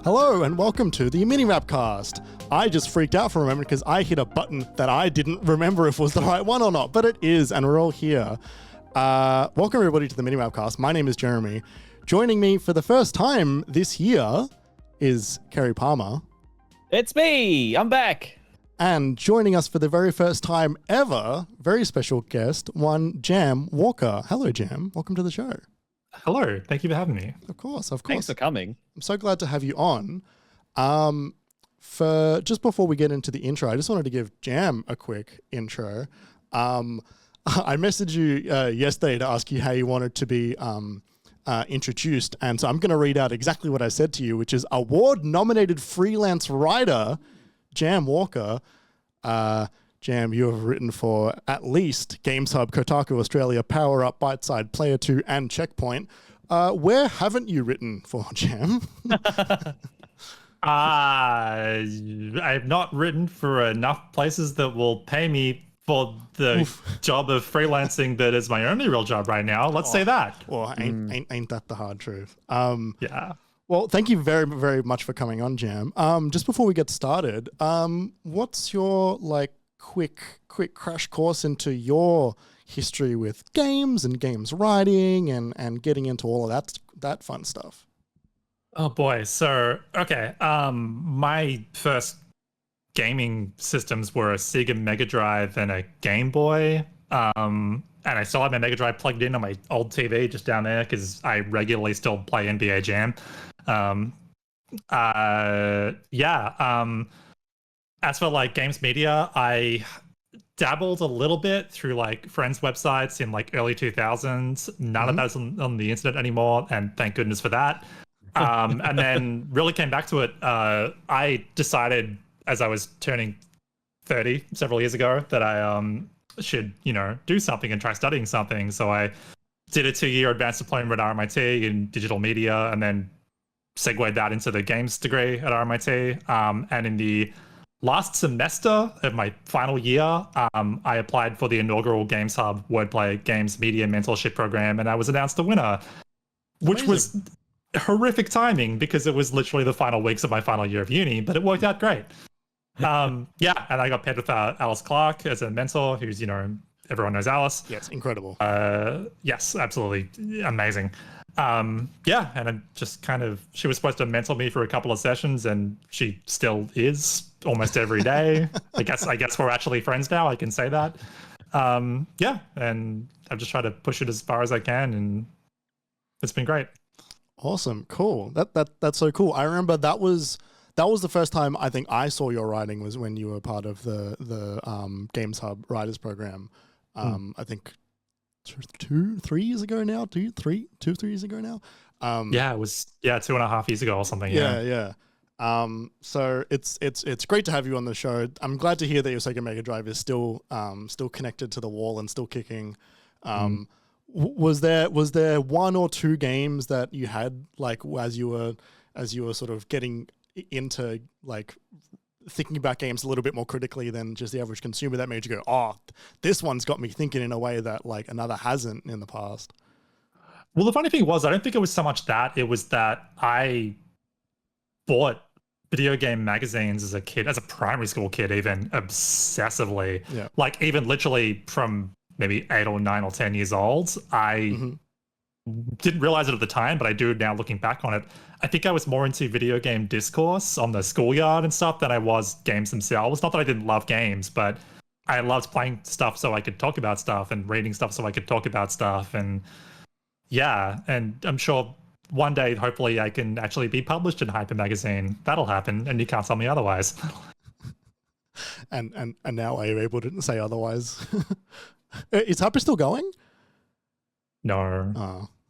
Hello and welcome to the MiniMapCast. I just freaked out for a moment because I hit a button that I didn't remember if it was the right one or not, but it is, and we're all here. Welcome everybody to the MiniMapCast. My name is Jeremy. Joining me for the first time this year is Kerry Palmer. It's me! I'm back! And joining us for the very first time ever, very special guest, one Jam Walker. Hello, Jam. Welcome to the show. Hello. Thank you for having me. Of course. Thanks for coming. I'm so glad to have you on. For just before we get into the intro, I just wanted to give Jam a quick intro. I messaged you yesterday to ask you how you wanted to be introduced, and so I'm going to read out exactly what I said to you, which is award-nominated freelance writer, Jam Walker. Jam, you have written for at least Gameshub, Kotaku Australia, Power Up, Biteside, Player 2, and Checkpoint. Where haven't you written for, Jam? I have not written for enough places that will pay me for the job of freelancing that is my only real job right now. Let's say that. Well, ain't that the hard truth? Yeah. Well, thank you very, very much for coming on, Jam. Just before we get started, what's your quick crash course into your history with games and games writing and getting into all of that fun stuff? Oh boy. So, okay. My first gaming systems were a Sega Mega Drive and a Game Boy. And I still have my Mega Drive plugged in on my old TV just down there because I regularly still play NBA Jam. As for games media, I dabbled a little bit through friends' websites in early 2000s. None of that's on the internet anymore, and thank goodness for that. And then really came back to it. I decided as I was turning 30 several years ago that I should, do something and try studying something. So I did a 2-year advanced diploma at RMIT in digital media, and then segued that into the games degree at RMIT. And in the last semester of my final year, I applied for the inaugural Gameshub Wordplay Games Media Mentorship Program, and I was announced the winner, which was horrific timing because it was literally the final weeks of my final year of uni, but it worked out great. And I got paired with Alice Clark as a mentor, who's, everyone knows Alice. Yes, incredible. Yes, absolutely amazing. And I just she was supposed to mentor me for a couple of sessions, and she still is almost every day. I guess we're actually friends now. I can say that. And I've just tried to push it as far as I can, and it's been great. Awesome, cool. That's so cool. I remember that was the first time I think I saw your writing was when you were part of the Gameshub Writers Program. I think 3 years ago now. 3 years ago now. It was 2.5 years ago or something. Yeah. So it's great to have you on the show. I'm glad to hear that your Sega Mega Drive is still connected to the wall and still kicking. Was there one or two games that you had as you were sort of getting into thinking about games a little bit more critically than just the average consumer that made you go, oh, this one's got me thinking in a way that another hasn't in the past? Well, the funny thing was, I don't think it was so much that. It was that I bought video game magazines as a kid, as a primary school kid, even obsessively. Yeah. Even literally from maybe 8 or 9 or 10 years old. I didn't realize it at the time, but I do now looking back on it. I think I was more into video game discourse on the schoolyard and stuff than I was games themselves. Not that I didn't love games, but I loved playing stuff so I could talk about stuff and reading stuff so I could talk about stuff. And and I'm sure one day, hopefully, I can actually be published in Hyper Magazine. That'll happen, and you can't tell me otherwise. and now are you able to say otherwise? Is Hyper still going? No.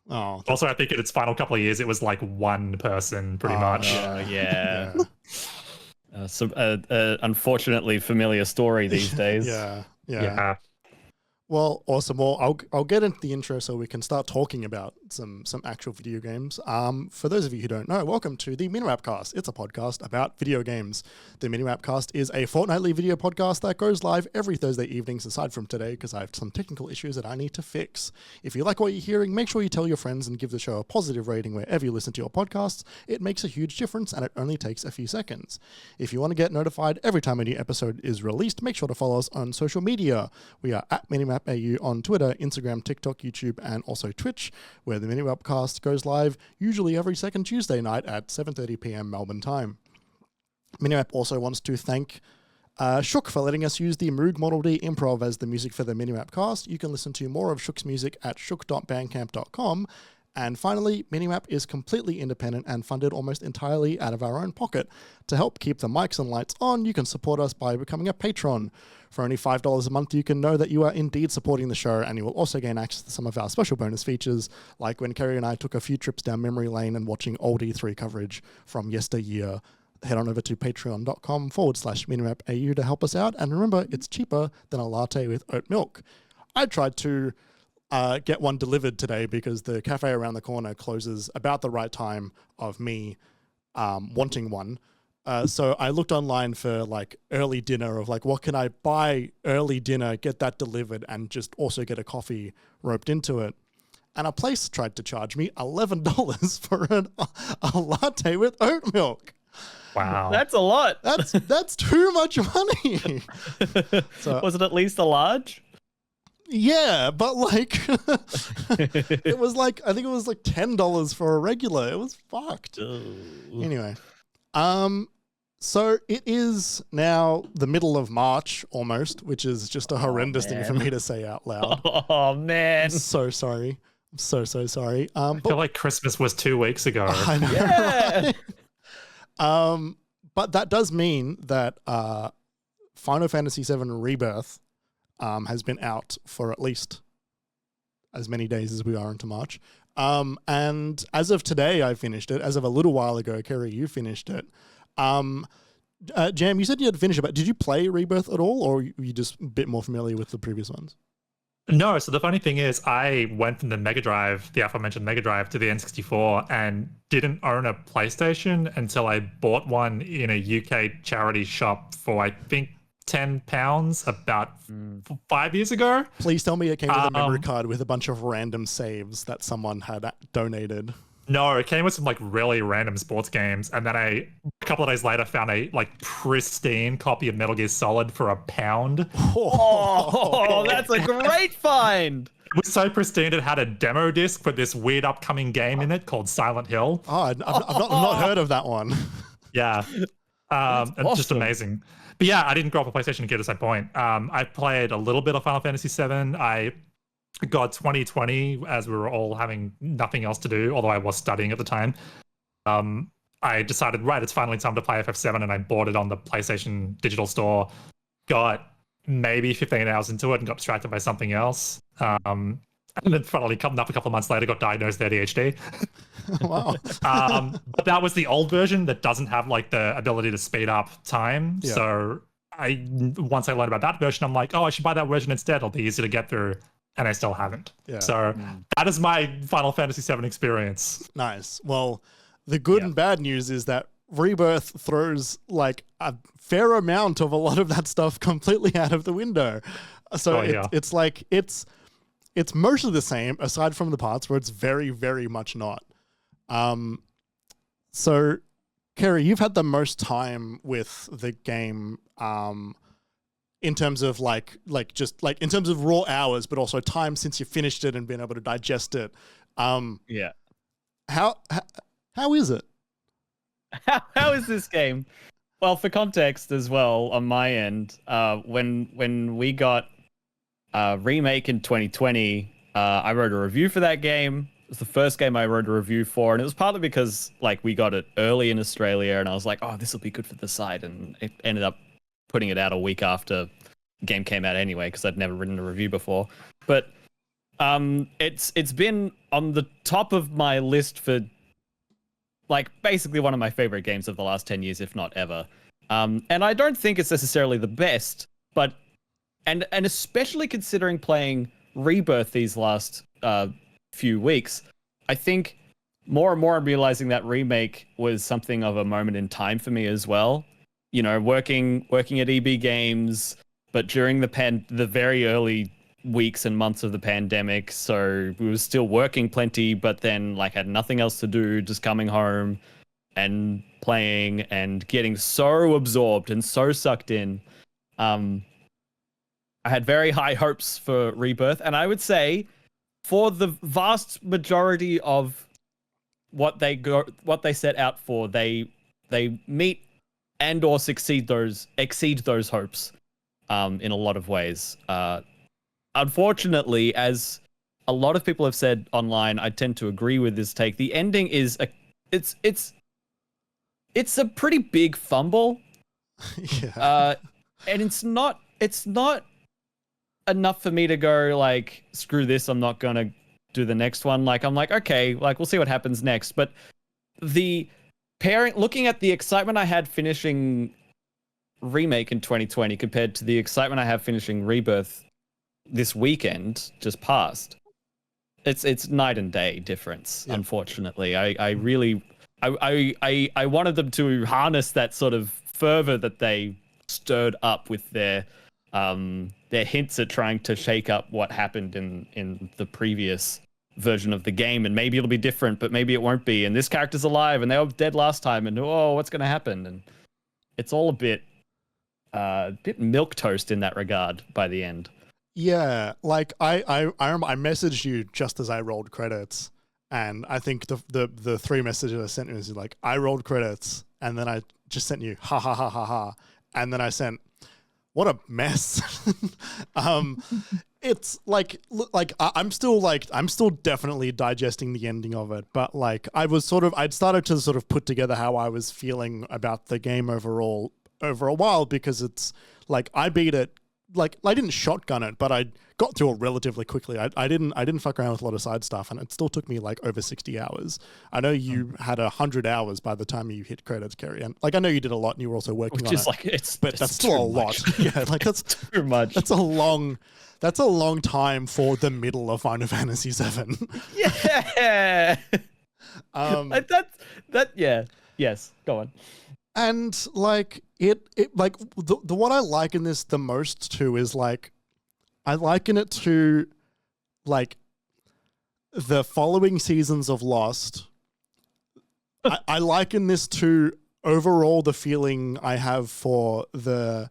Oh. Also, I think in its final couple of years, it was one person, pretty much. Yeah. Unfortunately, familiar story these days. Yeah. Well, awesome. Well, I'll get into the intro so we can start talking about some actual video games. For those of you who don't know, welcome to the MiniMapCast. It's a podcast about video games. The MiniMapCast is a fortnightly video podcast that goes live every Thursday evenings, aside from today, because I have some technical issues that I need to fix. If you like what you're hearing, make sure you tell your friends and give the show a positive rating wherever you listen to your podcasts. It makes a huge difference, and it only takes a few seconds. If you want to get notified every time a new episode is released, make sure to follow us on social media. We are at MiniMapAU on Twitter, Instagram, TikTok, YouTube, and also Twitch, where the MiniMapCast goes live usually every second Tuesday night at 7:30 p.m. Melbourne time. MiniMap also wants to thank Shook for letting us use the Moog Model D Improv as the music for the MiniMapCast. You can listen to more of Shook's music at shook.bandcamp.com. And finally, MiniMap is completely independent and funded almost entirely out of our own pocket. To help keep the mics and lights on, you can support us by becoming a patron. For only $5 a month, you can know that you are indeed supporting the show, and you will also gain access to some of our special bonus features, like when Kerry and I took a few trips down memory lane and watching old E3 coverage from yesteryear. Head on over to patreon.com/MiniMapAU to help us out, and remember, it's cheaper than a latte with oat milk. I tried to get one delivered today because the cafe around the corner closes about the right time of me wanting one. So I looked online for like early dinner of like, what can I buy early dinner, get that delivered, and just also get a coffee roped into it. And a place tried to charge me $11 for a latte with oat milk. Wow. That's a lot. That's too much money. So, was it at least a large? yeah, but like it was like, I think it was like $10 for a regular. It was fucked. Anyway, so it is now the middle of March almost, which is just a horrendous thing for me to say out loud. Oh man, I'm so sorry. I'm so sorry. I feel like Christmas was 2 weeks ago. I know, yeah. right? But that does mean that Final Fantasy VII Rebirth has been out for at least as many days as we are into March. And as of today, I finished it. As of a little while ago, Kerry, you finished it. Jam, you said you had finished it, but did you play Rebirth at all, or were you just a bit more familiar with the previous ones? No, so the funny thing is I went from the Mega Drive, the aforementioned Mega Drive, to the N64 and didn't own a PlayStation until I bought one in a UK charity shop for, I think, £10 about 5 years ago. Please tell me it came with a memory card with a bunch of random saves that someone had donated. No, it came with some like really random sports games, and then a couple of days later found a like pristine copy of Metal Gear Solid for £1. Oh, that's a great find. It was so pristine it had a demo disc for this weird upcoming game in it called Silent Hill. Oh, I've not heard of that one. Yeah, awesome. Just amazing. But yeah, I didn't grow up a PlayStation kid at that point. I played a little bit of Final Fantasy VII. I got 2020 as we were all having nothing else to do, although I was studying at the time. I decided, right, it's finally time to play FF7, and I bought it on the PlayStation digital store. Got maybe 15 hours into it and got distracted by something else. And then finally, coming up a couple of months later, got diagnosed with ADHD. Wow. But that was the old version that doesn't have like the ability to speed up time. Yeah. So once I learned about that version, I'm like, oh, I should buy that version instead. It'll be easy to get through. And I still haven't. Yeah. So that is my Final Fantasy VII experience. Nice. Well, the good and bad news is that Rebirth throws like a fair amount of a lot of that stuff completely out of the window. So it's like it's mostly the same, aside from the parts where it's very, very much not. So, Kerry, you've had the most time with the game in terms of like in terms of raw hours, but also time since you finished it and been able to digest it. Yeah. How is it? How is this game? Well, for context as well, on my end, when we got Remake in 2020, I wrote a review for that game. It was the first game I wrote a review for, and it was partly because like we got it early in Australia, and I was like, oh, this will be good for the site, and it ended up putting it out a week after the game came out anyway, because I'd never written a review before. But it's been on the top of my list for like basically one of my favorite games of the last 10 years, if not ever. And I don't think it's necessarily the best, but and especially considering playing Rebirth these last few weeks, I think more and more I'm realizing that remake was something of a moment in time for me as well. You know, working at EB Games, but during the very early weeks and months of the pandemic, so we were still working plenty, but then like had nothing else to do, just coming home and playing and getting so absorbed and so sucked in. I had very high hopes for Rebirth, and I would say for the vast majority of what they set out for, they meet and or exceed those hopes in a lot of ways. Unfortunately, as a lot of people have said online, I tend to agree with this take. The ending is it's a pretty big fumble. Yeah. And it's not enough for me to go like, screw this, I'm not gonna do the next one. Like, I'm like, okay, like we'll see what happens next. But looking at the excitement I had finishing Remake in 2020 compared to the excitement I have finishing Rebirth this weekend just passed, it's night and day difference. Yeah. Unfortunately, I really wanted them to harness that sort of fervor that they stirred up with their hints at trying to shake up what happened in the previous version of the game, and maybe it'll be different, but maybe it won't be, and this character's alive and they were dead last time, and what's going to happen? And it's all a bit milquetoast in that regard by the end. Yeah, like I messaged you just as I rolled credits, and I think the three messages I sent you is like, I rolled credits, and then I just sent you ha ha ha ha ha, and then I sent, what a mess. It's like I'm still definitely digesting the ending of it, but like I'd started to sort of put together how I was feeling about the game overall over a while, because it's like I beat it, like I didn't shotgun it, but I got through it relatively quickly. I didn't fuck around with a lot of side stuff, and it still took me like over 60 hours. I know you had 100 hours by the time you hit credits, Kerry, and like I know you did a lot, and you were also working on it. Like but that's still a lot. Yeah, like that's too much. That's a long time for the middle of Final Fantasy VII. Yeah. Yes. Go on. And like it like the what I liken this the most to is like I liken it to like the following seasons of Lost. I liken this to overall the feeling I have for the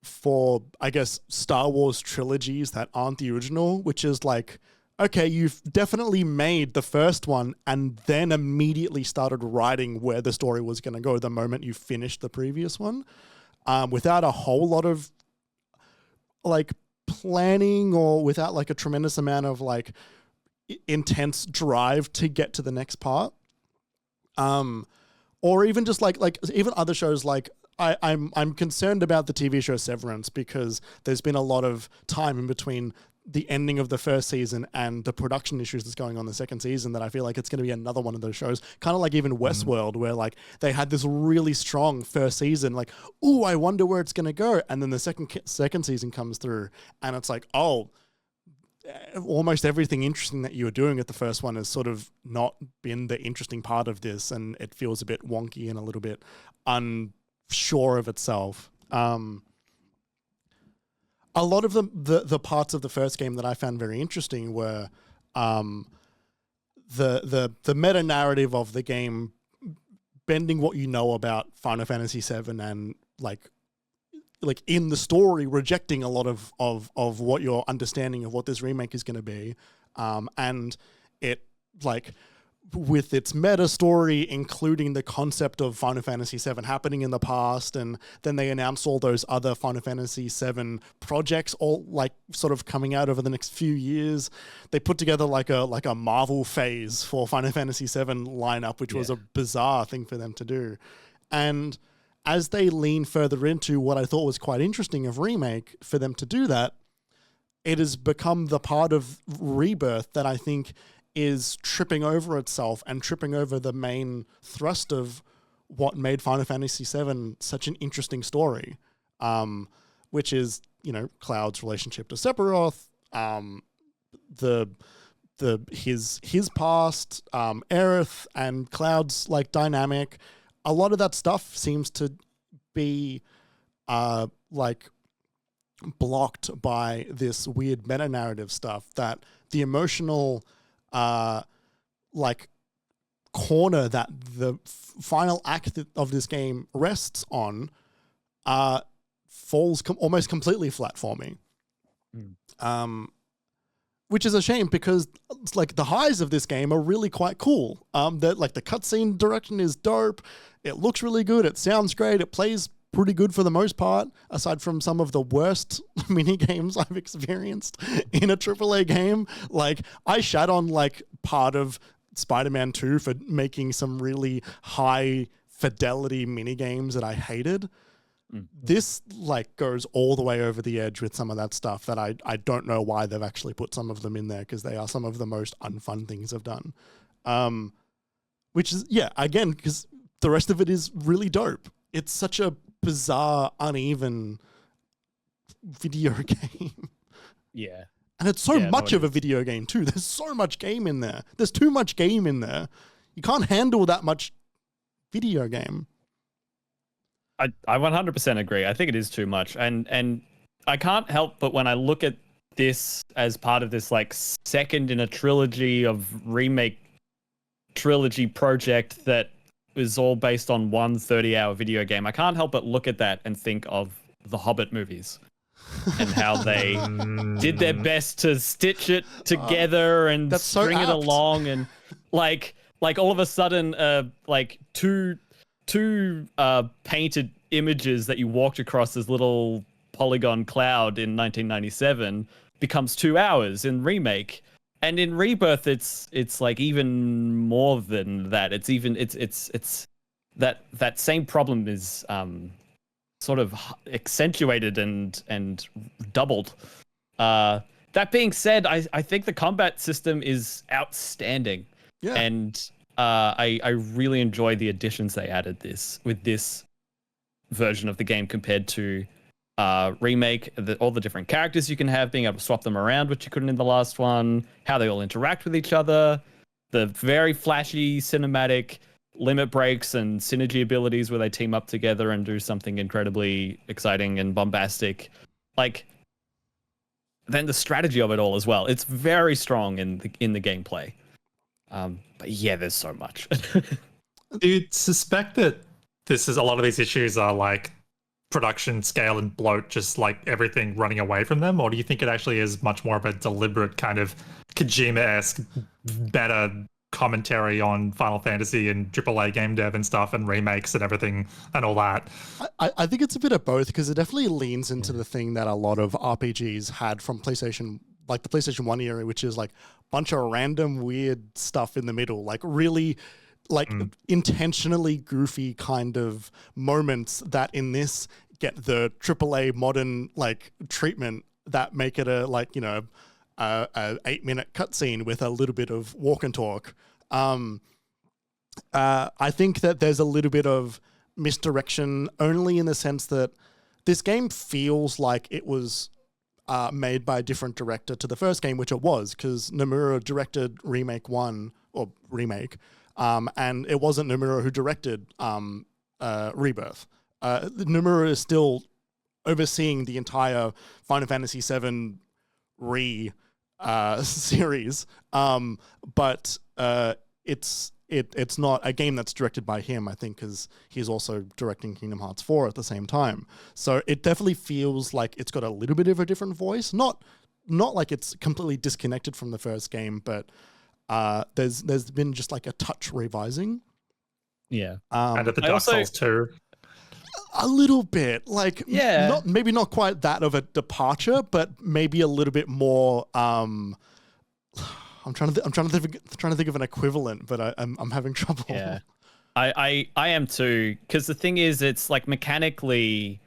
for I guess Star Wars trilogies that aren't the original, which is like, okay, you've definitely made the first one and then immediately started writing where the story was going to go the moment you finished the previous one, without a whole lot of like planning, or without like a tremendous amount of like intense drive to get to the next part. Or even just like even other shows, like I'm concerned about the TV show Severance, because there's been a lot of time in between the ending of the first season and the production issues that's going on the second season, that I feel like it's going to be another one of those shows, kind of like even Westworld, where like they had this really strong first season, like, ooh, I wonder where it's going to go. And then the second season comes through and it's like, oh, almost everything interesting that you were doing at the first one has sort of not been the interesting part of this. And it feels a bit wonky and a little bit unsure of itself. A lot of the parts of the first game that I found very interesting were the meta narrative of the game, bending what you know about Final Fantasy VII, and like in the story rejecting a lot of what your understanding of what this remake is going to be, and it like with its meta story, including the concept of Final Fantasy VII happening in the past, and then they announced all those other Final Fantasy VII projects, all like sort of coming out over the next few years. They put together like a Marvel phase for Final Fantasy VII lineup, which was a bizarre thing for them to do. And as they lean further into what I thought was quite interesting of Remake, for them to do that, it has become the part of Rebirth that I think is tripping over itself and tripping over the main thrust of what made Final Fantasy VII such an interesting story, which is, you know, Cloud's relationship to Sephiroth, the his past, Aerith and Cloud's like dynamic. A lot of that stuff seems to be like blocked by this weird meta narrative stuff, that the emotional like corner that the final act of this game rests on falls almost completely flat for me. Which is a shame, because it's like the highs of this game are really quite cool. That like the cutscene direction is dope. It looks really good. It sounds great. It plays pretty good for the most part, aside from some of the worst mini games I've experienced in a AAA game. Like I shat on like part of Spider-Man 2 for making some really high fidelity mini games that I hated. This like goes all the way over the edge with some of that stuff that I don't know why they've actually put some of them in there, because they are some of the most unfun things I've done. Which is, yeah, again, because the rest of it is really dope. It's such a bizarre, uneven video game. Yeah. And it's so much of a video game too. There's so much game in there. There's too much game in there. You can't handle that much video game. I 100% agree. I think it is too much. And I can't help but when I look at this as part of this like second in a trilogy of remake trilogy project that is all based on one 30-hour video game, I can't help but look at that and think of the Hobbit movies and how they did their best to stitch it together and string it along, and like all of a sudden like two painted images that you walked across this little polygon cloud in 1997 becomes 2 hours in remake, and in Rebirth it's like even more than that. It's that same problem is sort of accentuated and doubled. That being said, I think the combat system is outstanding. Yeah. And I really enjoy the additions they added with this version of the game compared to remake. All the different characters you can have, being able to swap them around, which you couldn't in the last one, how they all interact with each other, the very flashy cinematic limit breaks and synergy abilities where they team up together and do something incredibly exciting and bombastic. Like, then the strategy of it all as well. It's very strong in the gameplay. But yeah, there's so much. Do you suspect that this is a lot of these issues are like production scale and bloat, just like everything running away from them? Or do you think it actually is much more of a deliberate kind of Kojima-esque better commentary on Final Fantasy and AAA game dev and stuff and remakes and everything and all that? I think it's a bit of both, because it definitely leans into the thing that a lot of RPGs had from PlayStation, like the PlayStation 1 era, which is like a bunch of random weird stuff in the middle, like really like intentionally goofy kind of moments that in this get the AAA modern like treatment that make it a 8-minute cutscene with a little bit of walk and talk. I think that there's a little bit of misdirection, only in the sense that this game feels like it was made by a different director to the first game, which it was, because Nomura directed Remake 1, or Remake, and it wasn't Nomura who directed Rebirth. Nomura is still overseeing the entire Final Fantasy VII series, but it's not a game that's directed by him, I think, because he's also directing Kingdom Hearts 4 at the same time. So it definitely feels like it's got a little bit of a different voice. Not like it's completely disconnected from the first game, but there's been just like a touch revising. Yeah. And at the Dark Souls 2. A little bit, like, yeah, maybe not quite that of a departure, but maybe a little bit more. I'm trying to think of an equivalent, but I'm having trouble. Yeah, I am too, because the thing is, it's like mechanically,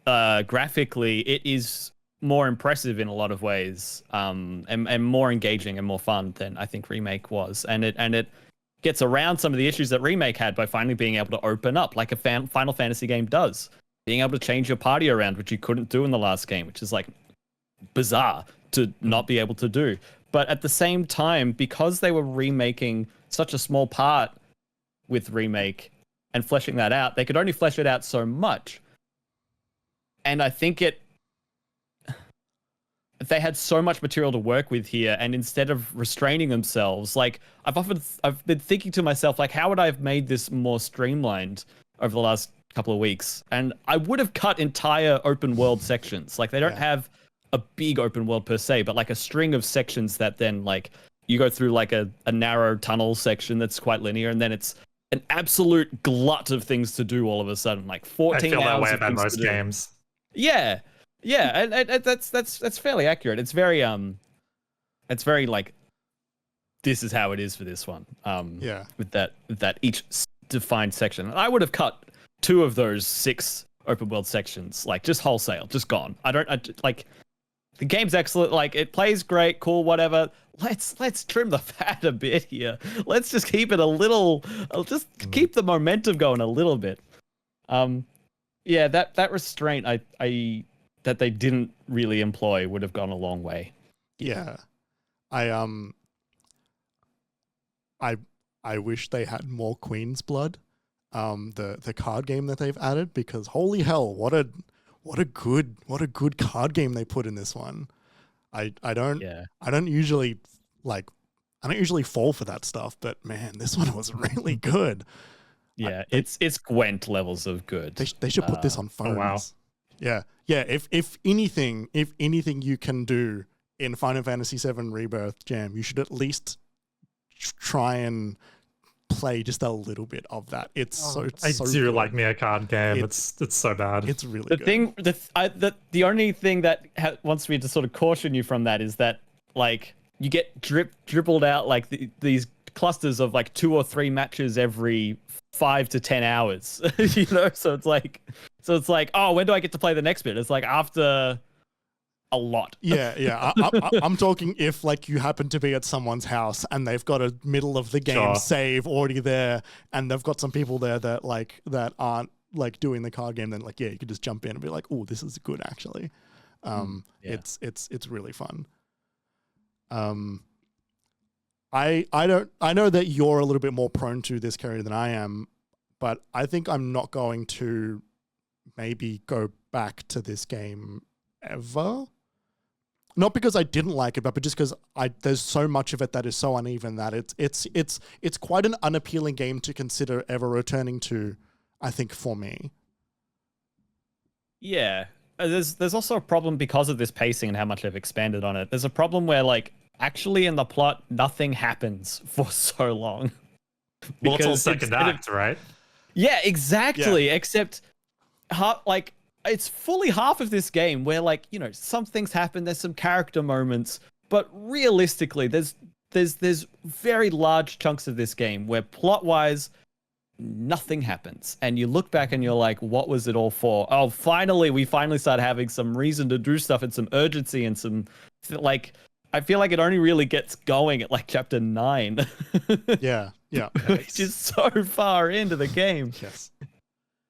graphically, it is more impressive in a lot of ways, and more engaging and more fun than I think Remake was, and it gets around some of the issues that Remake had by finally being able to open up like a Final Fantasy game does, being able to change your party around, which you couldn't do in the last game, which is like bizarre to not be able to do. But at the same time, because they were remaking such a small part with Remake and fleshing that out, they could only flesh it out so much. And I think they had so much material to work with here, and instead of restraining themselves, like I've been thinking to myself, like, how would I have made this more streamlined over the last couple of weeks? And I would have cut entire open world sections. Like, they don't have a big open world per se, but like a string of sections that then, like, you go through like a narrow tunnel section that's quite linear, and then it's an absolute glut of things to do all of a sudden, like 14 hours. I feel that way about most games. Yeah, and that's fairly accurate. It's very like, this is how it is for this one. With that each defined section. I would have cut 2 of those 6 open world sections, like, just wholesale, just gone. Like, the game's excellent, like, it plays great, cool, whatever. Let's trim the fat a bit here. Let's just keep it a little, just keep the momentum going a little bit. That restraint that they didn't really employ would have gone a long way. Yeah. I wish they had more Queen's Blood, the card game that they've added, because holy hell, what a good card game they put in this one. I don't usually fall for that stuff, but man, this one was really good. Yeah, it's Gwent levels of good. They should put this on phones. Oh, wow. Yeah. If anything you can do in Final Fantasy VII Rebirth, Jam, you should at least try and play just a little bit of that. I do like me a card game. It's so bad. It's really good. The only thing that wants me to sort of caution you from that is that, like, you get dribbled out like these clusters of like 2 or 3 matches every 5 to 10 hours. You know, so it's like, oh, when do I get to play the next bit? It's like after a lot. Yeah. I'm talking if, like, you happen to be at someone's house and they've got a middle of the game save already there, and they've got some people there that aren't like doing the card game, then like, you could just jump in and be like, oh, this is good actually. It's really fun. I know that you're a little bit more prone to this, Kerry, than I am, but I think I'm not going to maybe go back to this game ever. Not because I didn't like it, but just because there's so much of it that is so uneven that it's quite an unappealing game to consider ever returning to, I think, for me. Yeah. There's also a problem because of this pacing and how much they've expanded on it. There's a problem where, like, actually in the plot, nothing happens for so long. Well, it's all second act, right? Yeah, exactly. Yeah. Except, like, it's fully half of this game where, like, you know, some things happen, there's some character moments, but realistically, there's very large chunks of this game where plot-wise, nothing happens. And you look back and you're like, what was it all for? Oh, we finally start having some reason to do stuff and some urgency and some, like, I feel like it only really gets going at like chapter 9. Yeah. Which is so far into the game. Yes.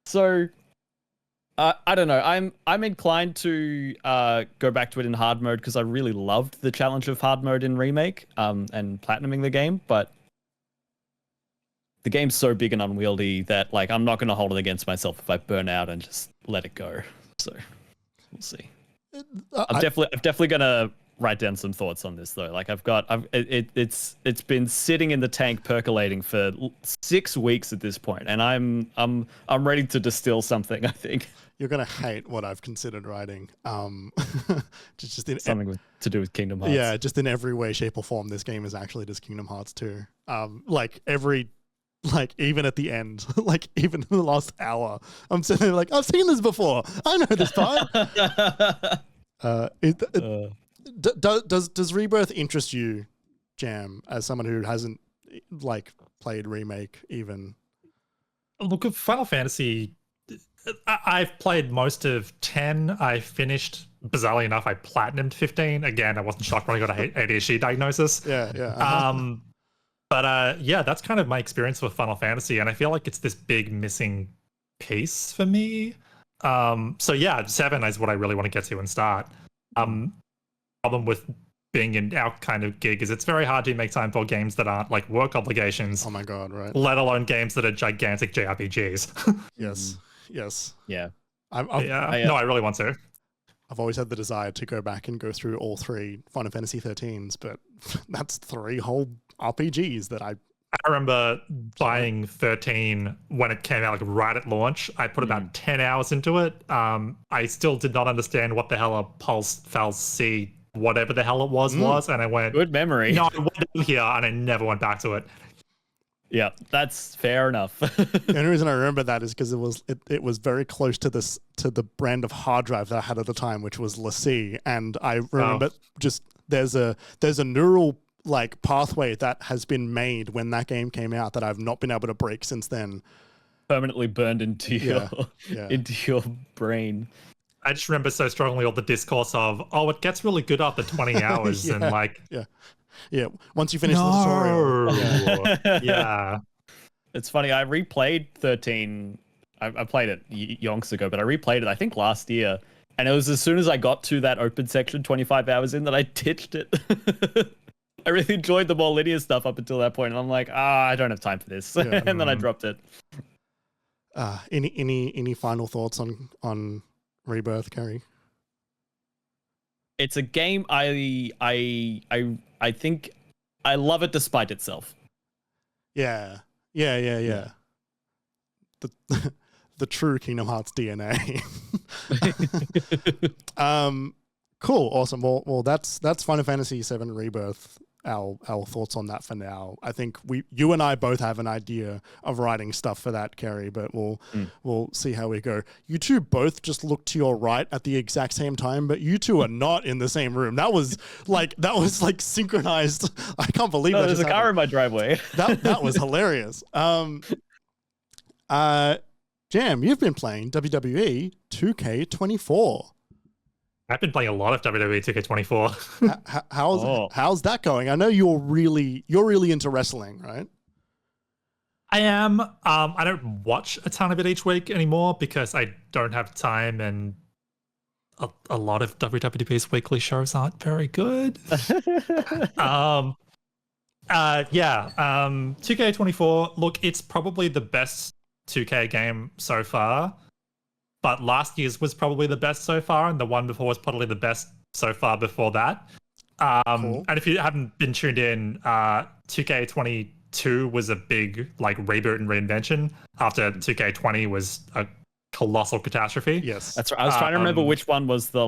So, I don't know. I'm inclined to go back to it in hard mode because I really loved the challenge of hard mode in Remake and platinuming the game, but the game's so big and unwieldy that, like, I'm not going to hold it against myself if I burn out and just let it go. So, we'll see. I'm definitely going to write down some thoughts on this though. Like, it's been sitting in the tank percolating for 6 weeks at this point, and I'm ready to distill something. I think you're gonna hate what I've considered writing. Just in something to do with Kingdom Hearts. Yeah, just in every way, shape, or form, this game is actually just Kingdom Hearts 2. Like even at the end, like even in the last hour, I'm sitting there like, I've seen this before. I know this part. Does Rebirth interest you, Jam, as someone who hasn't like played Remake even? Look, at Final Fantasy, I've played most of 10. I finished, bizarrely enough, I platinumed 15. Again, I wasn't shocked when I got a ADHD diagnosis. Yeah. But that's kind of my experience with Final Fantasy, and I feel like it's this big missing piece for me. So yeah, 7 is what I really want to get to and start. Problem with being in our kind of gig is it's very hard to make time for games that aren't like work obligations. Oh my god, right? Let alone games that are gigantic JRPGs. Yes, yes. Yeah. No, I really want to. I've always had the desire to go back and go through all 3 Final Fantasy 13s, but that's 3 whole RPGs that I remember buying 13 when it came out, like right at launch. I put about 10 hours into it. I still did not understand what the hell a pulse falsi, whatever the hell it was, and I went, good memory. No, I went down here, and I never went back to it. Yeah, that's fair enough. The only reason I remember that is because it was very close to the brand of hard drive that I had at the time, which was LaCie, and I remember just there's a neural like pathway that has been made when that game came out that I've not been able to break since then. Permanently burned into into your brain. I just remember so strongly all the discourse of, it gets really good after 20 hours, and like, yeah. Once you finish the tutorial, yeah. It's funny. I replayed 13. I played it yonks ago, but I replayed it I think last year, and it was as soon as I got to that open section, 25 hours in, that I ditched it. I really enjoyed the more linear stuff up until that point, and I'm like, I don't have time for this, and then I dropped it. Any final thoughts on Rebirth, Kerry? It's a game I think I love it despite itself. Yeah. The true Kingdom Hearts DNA. Cool, awesome. Well, that's Final Fantasy VII Rebirth. Our thoughts on that for now. I think you and I both have an idea of writing stuff for that, Kerry, but we'll see how we go. You two both just look to your right at the exact same time, but you two are not in the same room. That was like synchronized. I can't believe that. There's a car in my driveway. That was hilarious. Jam, you've been playing WWE 2K24. I've been playing a lot of WWE 2K24. How's that going? I know you're really into wrestling, right? I am. I don't watch a ton of it each week anymore because I don't have time, and a lot of WWE's weekly shows aren't very good. 2K24. Look, it's probably the best 2K game so far. But last year's was probably the best so far, and the one before was probably the best so far before that. Cool. And if you haven't been tuned in, 2K22 was a big like reboot and reinvention after 2K20 was a colossal catastrophe. Yes, that's right. I was trying to remember which one was the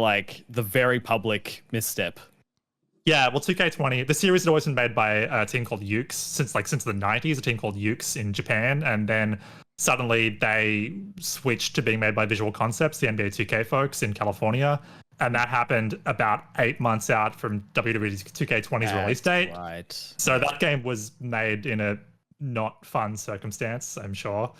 very public misstep. Yeah, well, 2K20, the series had always been made by a team called Ukes since the 90s, a team called Ukes in Japan, and then suddenly they switched to being made by Visual Concepts, the NBA 2K folks in California, and that happened about 8 months out from WWE 2K20's release date. Right. So that game was made in a not fun circumstance, I'm sure.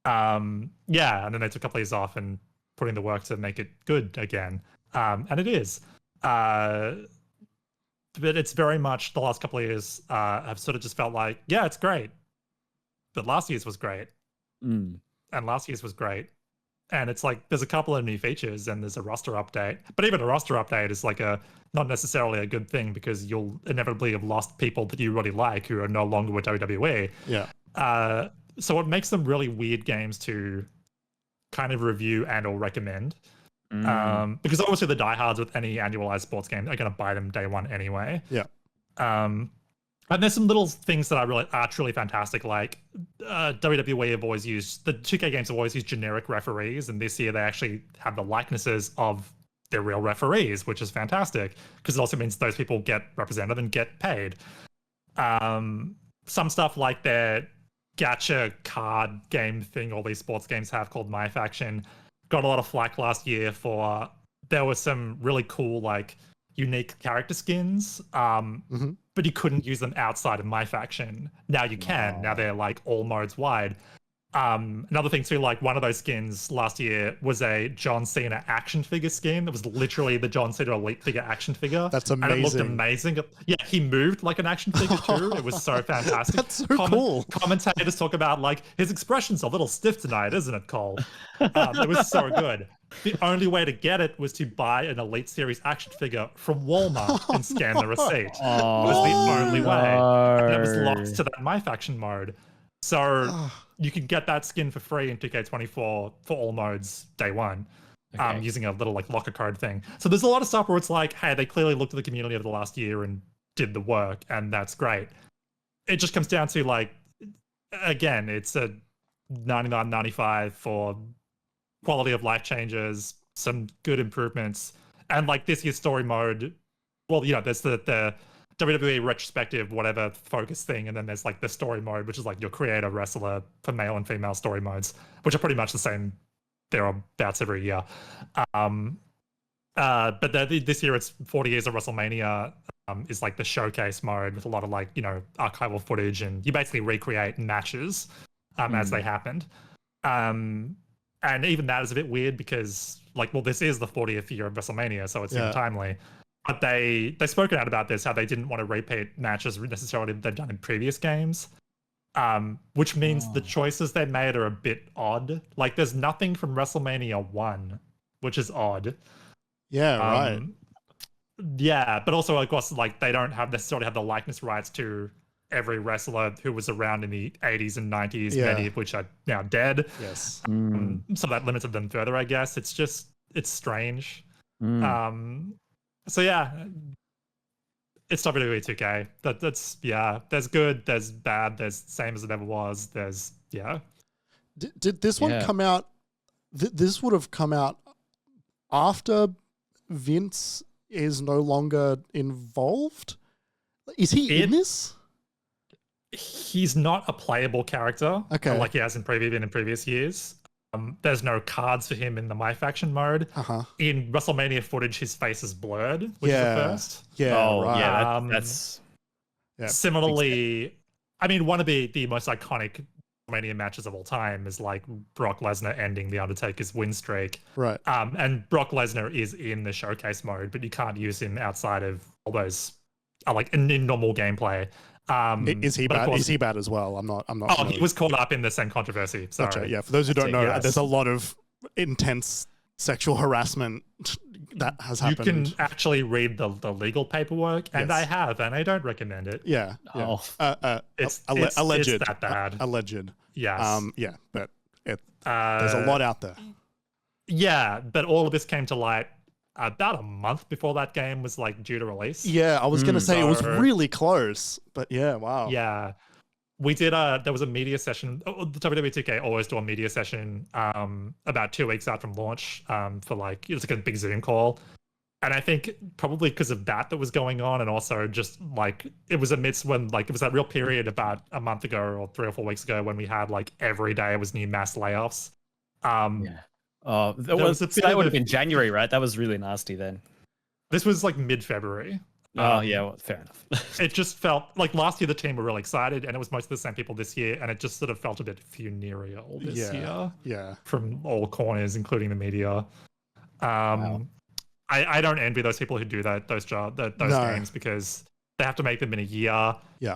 And then they took a couple of years off and put in the work to make it good again. And it is. But it's very much the last couple of years have sort of just felt like, yeah, it's great. But last year's was great. And last year's was great. And it's like there's a couple of new features and there's a roster update. But even a roster update is like not necessarily a good thing because you'll inevitably have lost people that you really like who are no longer with WWE. Yeah. So it makes them really weird games to kind of review and or recommend. Because obviously the diehards with any annualized sports game are going to buy them day one anyway. Yeah. And there's some little things that are truly fantastic. Like WWE have always used, the 2K games have always used generic referees, and this year they actually have the likenesses of their real referees, which is fantastic because it also means those people get represented and get paid. Some stuff like their gacha card game thing all these sports games have called My Faction got a lot of flack last year for there were some really cool like unique character skins, but you couldn't use them outside of My Faction. Now you can. Now they're like all modes wide. Another thing too, like one of those skins last year was a John Cena action figure skin. That was literally the John Cena Elite figure action figure. That's amazing. And it looked amazing. Yeah, he moved like an action figure too. It was so fantastic. That's so cool. Commentators talk about like his expression's a little stiff tonight, isn't it, Cole? It was so good. The only way to get it was to buy an Elite Series action figure from Walmart and scan the receipt. It was the only way. And it was locked to that My Faction mode. So you can get that skin for free in 2K24 for all modes day one, using a little like locker code thing. So there's a lot of stuff where it's like, hey, they clearly looked at the community over the last year and did the work, and that's great. It just comes down to like, again, it's a 99.95 for quality of life changes, some good improvements, and like this year's story mode. Well, you know, there's the WWE retrospective, whatever focus thing, and then there's like the story mode, which is like your creator wrestler for male and female story modes, which are pretty much the same. There are bouts every year. But this year it's 40 years of WrestleMania is like the showcase mode with a lot of like, you know, archival footage, and you basically recreate matches as they happened. And even that is a bit weird because like, well, this is the 40th year of WrestleMania, so it's timely. But they spoken out about this, how they didn't want to repeat matches necessarily they've done in previous games, which means the choices they made are a bit odd. Like there's nothing from WrestleMania 1, which is odd. Yeah, right. Yeah, but also of course like they don't necessarily have the likeness rights to every wrestler who was around in the 80s and 90s, many of which are now dead. Yes. So that limited them further, I guess. It's strange. So yeah, it's WWE 2K. That's there's good, there's bad, there's same as it ever was. There's Did this one come out? This would have come out after Vince is no longer involved. Is he in this? He's not a playable character, like he has been in previous years. There's no cards for him in the My Faction mode. In WrestleMania footage, his face is blurred, which is the first. That's similarly. I mean, one of the most iconic WrestleMania matches of all time is like Brock Lesnar ending the Undertaker's win streak. Right. And Brock Lesnar is in the showcase mode, but you can't use him outside of all those, like in normal gameplay. Is he bad? Is he bad as well? I'm not. Oh, he was caught up in the same controversy. Sorry. Gotcha. Yeah. For those who don't know, there's a lot of intense sexual harassment that has happened. You can actually read the legal paperwork, and I have, and I don't recommend it. Yeah. It's alleged. It's that bad. Alleged. Yes. But there's a lot out there. Yeah, but all of this came to light about a month before that game was like due to release. Yeah, I was gonna say it was really close, but wow. Yeah, we did there was a media session. The WWE 2K always do a media session about 2 weeks out from launch for like, it was like a big Zoom call, and I think probably because of that was going on, and also just like it was amidst when like it was that real period about a month ago or 3 or 4 weeks ago when we had like every day was new mass layoffs. That would have been January, right? That was really nasty then. This was like mid-February. Well, fair enough. It just felt like last year the team were really excited, and it was most of the same people this year, and it just sort of felt a bit funereal this year. Yeah. From all corners, including the media. I don't envy those people who do those games because they have to make them in a year. Yeah.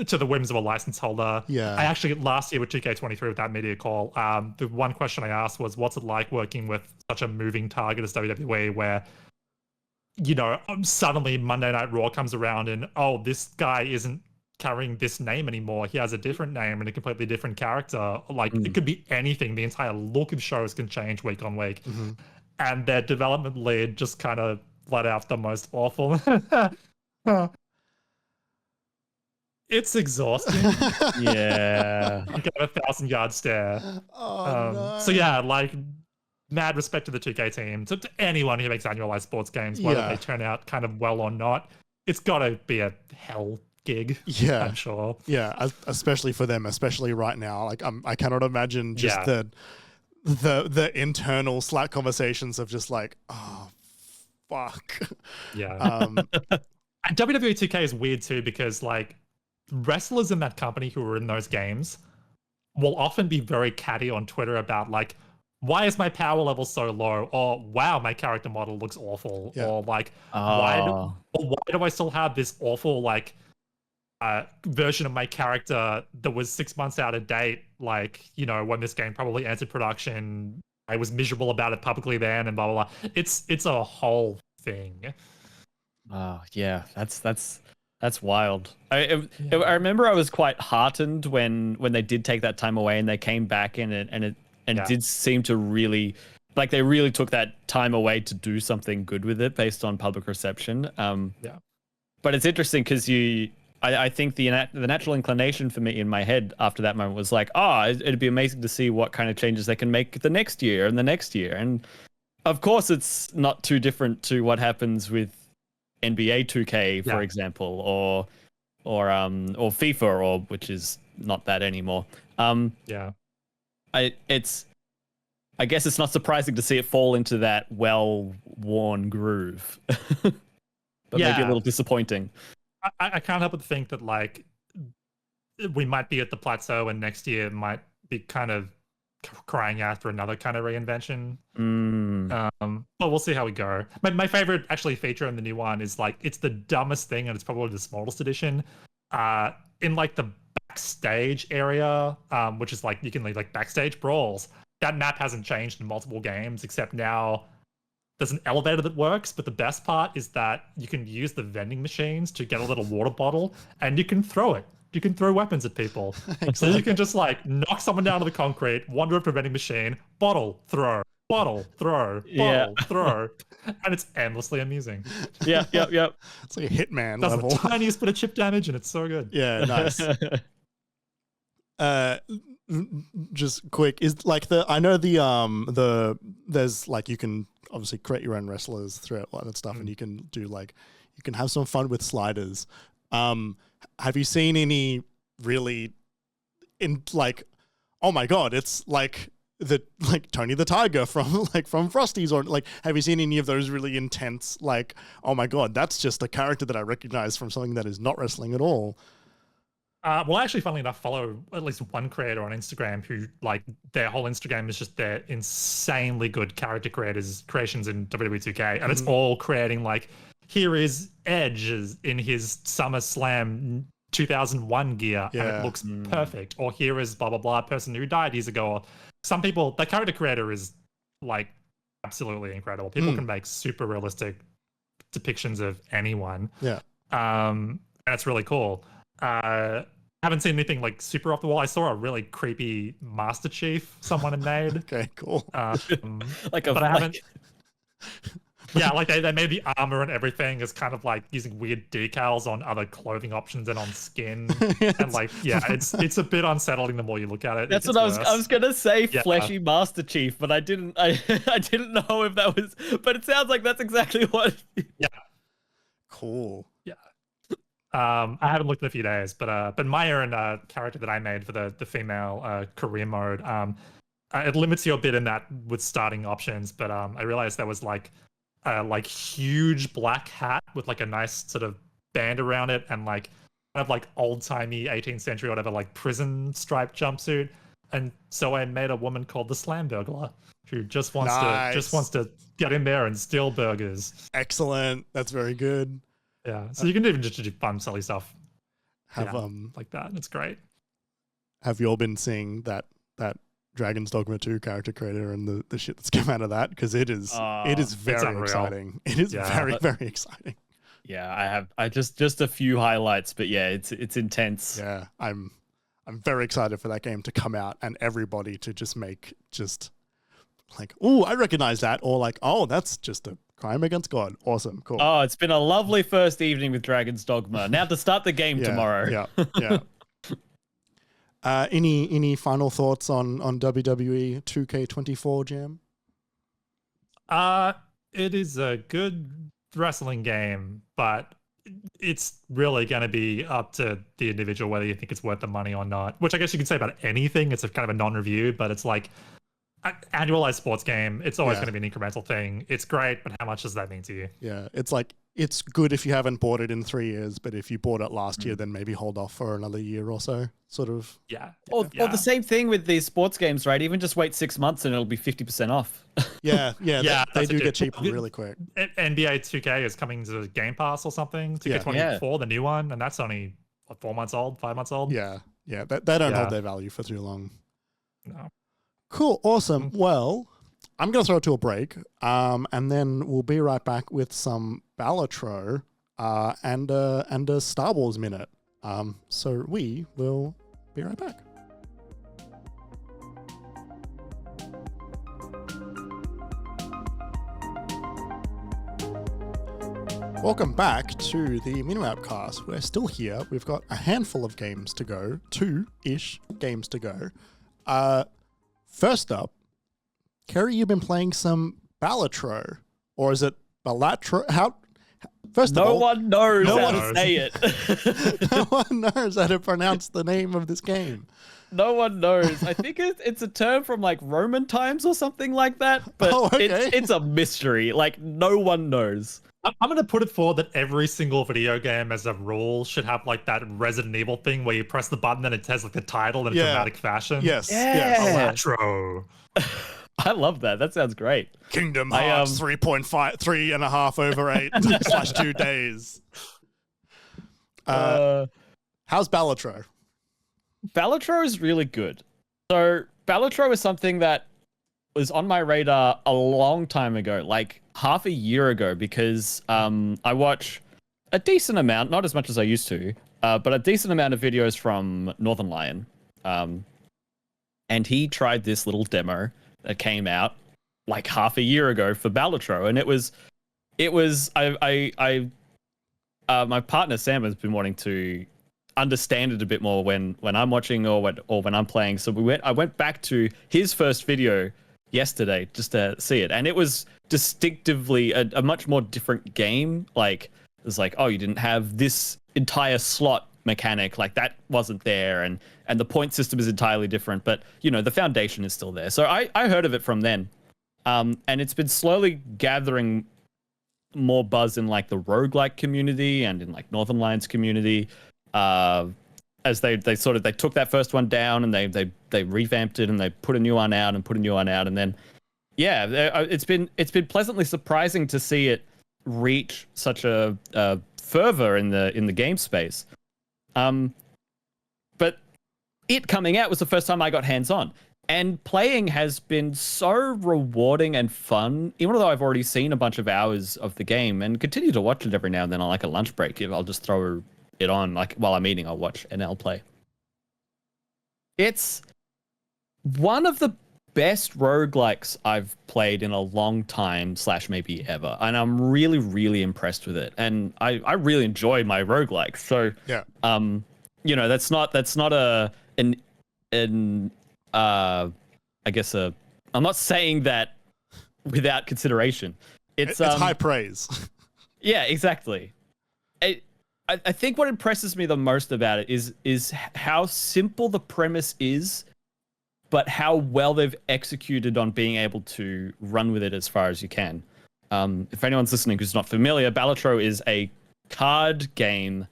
To the whims of a license holder. Yeah. I actually, last year with 2K23 with that media call, the one question I asked was, what's it like working with such a moving target as WWE where, you know, suddenly Monday Night Raw comes around and, oh, this guy isn't carrying this name anymore. He has a different name and a completely different character. Like, it could be anything. The entire look of shows can change week on week. And their development lead just kind of let out the most awful... It's exhausting. Yeah. You get a 1,000-yard stare. No. So yeah, like mad respect to the 2K team, to anyone who makes annualized sports games, whether they turn out kind of well or not. It's got to be a hell gig. Yeah, I'm sure. Yeah, especially for them, especially right now. Like I cannot imagine just the internal Slack conversations of just like, oh, fuck. Yeah. And WWE 2K is weird too because like, wrestlers in that company who were in those games will often be very catty on Twitter about like, why is my power level so low? Or wow, my character model looks awful. Yeah. Or like, Oh. why do I still have this awful like version of my character that was 6 months out of date? Like, you know, when this game probably entered production, I was miserable about it publicly then, and blah blah blah. It's a whole thing. Oh yeah, that's wild. I remember I was quite heartened when they did take that time away and they came back and it did seem to really, like, they really took that time away to do something good with it based on public reception. But it's interesting because I think the natural inclination for me in my head after that moment was like, it'd be amazing to see what kind of changes they can make the next year and the next year. And of course, it's not too different to what happens with NBA 2K, for example, or FIFA, or which is not that anymore. I guess it's not surprising to see it fall into that well-worn groove, but maybe a little disappointing. I can't help but think that like we might be at the plateau, and next year might be kind of crying out for another kind of reinvention. But we'll see how we go. My favorite actually feature in the new one is like, it's the dumbest thing, and it's probably the smallest edition. In like the backstage area, which is like, you can leave like backstage brawls. That map hasn't changed in multiple games, except now there's an elevator that works. But the best part is that you can use the vending machines to get a little water bottle, and you can throw it. You can throw weapons at people. So you can just like knock someone down to the concrete, wander up to a vending machine, bottle, throw, bottle, throw, bottle, throw. And it's endlessly amusing. Yep. It's like a Hitman Does level. the tiniest bit of chip damage, and it's so good. Yeah, nice. Just quick, is like I know there's like, you can obviously create your own wrestlers throughout all that stuff, and you can do like, you can have some fun with sliders. Have you seen any really like, oh my god, it's like Tony the Tiger from Frosties, or like, have you seen any of those really intense, like, oh my god, that's just a character that I recognize from something that is not wrestling at all? Well, I actually, funnily enough, follow at least one creator on Instagram who, like, their whole Instagram is just their insanely good character creations in WWE 2K, and it's all creating like, here is Edge in his SummerSlam 2001 gear, and it looks perfect. Or here is blah blah blah person who died years ago. Or some people, the character creator is like absolutely incredible. People can make super realistic depictions of anyone. And it's really cool. I haven't seen anything like super off the wall. I saw a really creepy Master Chief someone had made. Okay, cool. But I haven't. Yeah, like they made the armor and everything as kind of like using weird decals on other clothing options and on skin. And like, it's a bit unsettling the more you look at it. That's what I was gonna say, fleshy Master Chief, but I didn't know if that was, but it sounds like that's exactly what. Cool. I haven't looked in a few days, but Maya and character that I made for the female career mode, it limits you a bit in that with starting options. But I realized there was like huge black hat with like a nice sort of band around it, and like kind of like old timey 18th century or whatever, like prison striped jumpsuit. And so I made a woman called the Slam Burglar, who just wants to get in there and steal burgers. Excellent. That's very good. Yeah, so you can even just do fun, silly stuff. Have like that. It's great. Have you all been seeing that Dragon's Dogma 2 character creator and the shit that's come out of that? Because it is very exciting. It is very, very exciting. Yeah, I have. I just a few highlights, but yeah, it's intense. Yeah, I'm very excited for that game to come out and everybody to just make like, oh, I recognize that, or like, oh, that's just a crime against God. Awesome, cool. Oh, it's been a lovely first evening with Dragon's Dogma. Now to start the game tomorrow. Yeah. Any final thoughts on WWE 2K24, Jam? It is a good wrestling game, but it's really going to be up to the individual whether you think it's worth the money or not. Which I guess you could say about anything. It's a kind of a non-review, but it's like annualized sports game. It's always going to be an incremental thing. It's great, but how much does that mean to you? Yeah, it's like it's good if you haven't bought it in 3 years, but if you bought it last year, then maybe hold off for another year or so, sort of. Yeah. Or the same thing with these sports games, right? Even just wait 6 months and it'll be 50% off. Yeah, Yeah, they do that's get cheaper really quick. NBA 2K is coming to Game Pass or something. 2K24, the new one, and that's only 4 months old, 5 months old. Yeah, they don't hold their value for too long. No. Cool, awesome. Well, I'm going to throw it to a break, and then we'll be right back with some Balatro and a Star Wars minute. So we will be right back. Welcome back to the MiniMapCast. We're still here. We've got a handful of games to go, 2-ish games to go. First up, Kerry, you've been playing some Balatro, or is it Balatro? First of all, no one knows no how one to say it. no one knows how to pronounce the name of this game. No one knows. I think it's a term from like Roman times or something like that, but it's a mystery. Like no one knows. I'm going to put it forward that every single video game as a rule should have like that Resident Evil thing where you press the button and it says like the title in a dramatic fashion. Yes. Balatro. I love that. That sounds great. Kingdom Hearts 3.5 over 8 / 2 days. How's Balatro? Balatro is really good. So Balatro is something that was on my radar a long time ago, like half a year ago, because I watch a decent amount, not as much as I used to, but a decent amount of videos from Northern Lion. And he tried this little demo that came out like half a year ago for Balatro, and it was my partner Sam has been wanting to understand it a bit more when I'm watching or when I'm playing. So I went back to his first video yesterday just to see it, and it was distinctively a much more different game. Like it was like, oh, you didn't have this entire slot mechanic, like that wasn't there, and the point system is entirely different, but you know the foundation is still there. So I heard of it from then, and it's been slowly gathering more buzz in like the roguelike community and in like Northern Lions community, as they took that first one down and they revamped it and they put a new one out and then it's been pleasantly surprising to see it reach such a fervor in the game space. But it coming out was the first time I got hands-on, and playing has been so rewarding and fun, even though I've already seen a bunch of hours of the game and continue to watch it every now and then on like a lunch break. I'll just throw it on, like while I'm eating, I'll watch NL play. It's one of the best roguelikes I've played in a long time / maybe ever, and I'm really, really impressed with it. And I really enjoy my roguelikes. So yeah, you know, that's not I guess I'm not saying that without consideration. It's high praise. Yeah, exactly. I think what impresses me the most about it is how simple the premise is, but how well they've executed on being able to run with it as far as you can. If anyone's listening who's not familiar, Balatro is a card game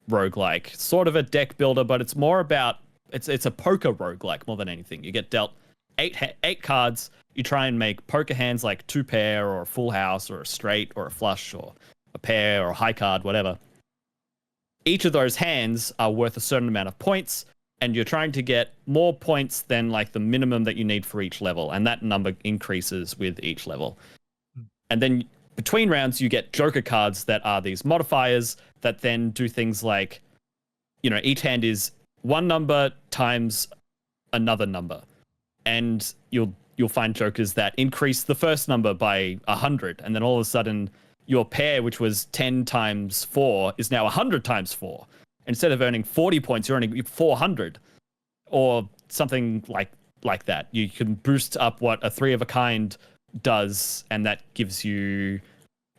roguelike, sort of a deck builder, but it's more about it's a poker roguelike more than anything. You get dealt eight cards. You try and make poker hands like 2 pair or a full house or a straight or a flush or a pair or a high card, whatever. Each of those hands are worth a certain amount of points, and you're trying to get more points than like the minimum that you need for each level, and that number increases with each level. And then between rounds, you get joker cards that are these modifiers that then do things like, you know, each hand is one number times another number, and you'll find jokers that increase the first number by 100, and then all of a sudden your pair, which was 10 times 4, is now 100 times 4. Instead of earning 40 points, you're earning 400, or something like that. You can boost up what a 3 of a kind does, and that gives you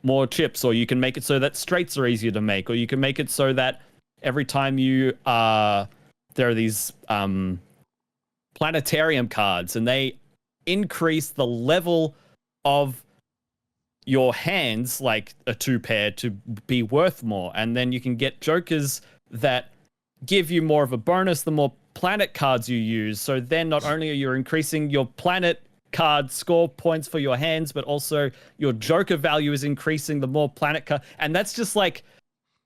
more chips, or you can make it so that straights are easier to make, or you can make it so that every time you there are these planetarium cards, and they increase the level of your hands, like a 2-pair, to be worth more. And then you can get jokers that give you more of a bonus the more planet cards you use. So then not only are you increasing your planet card score points for your hands, but also your joker value is increasing the more planet card. And that's just like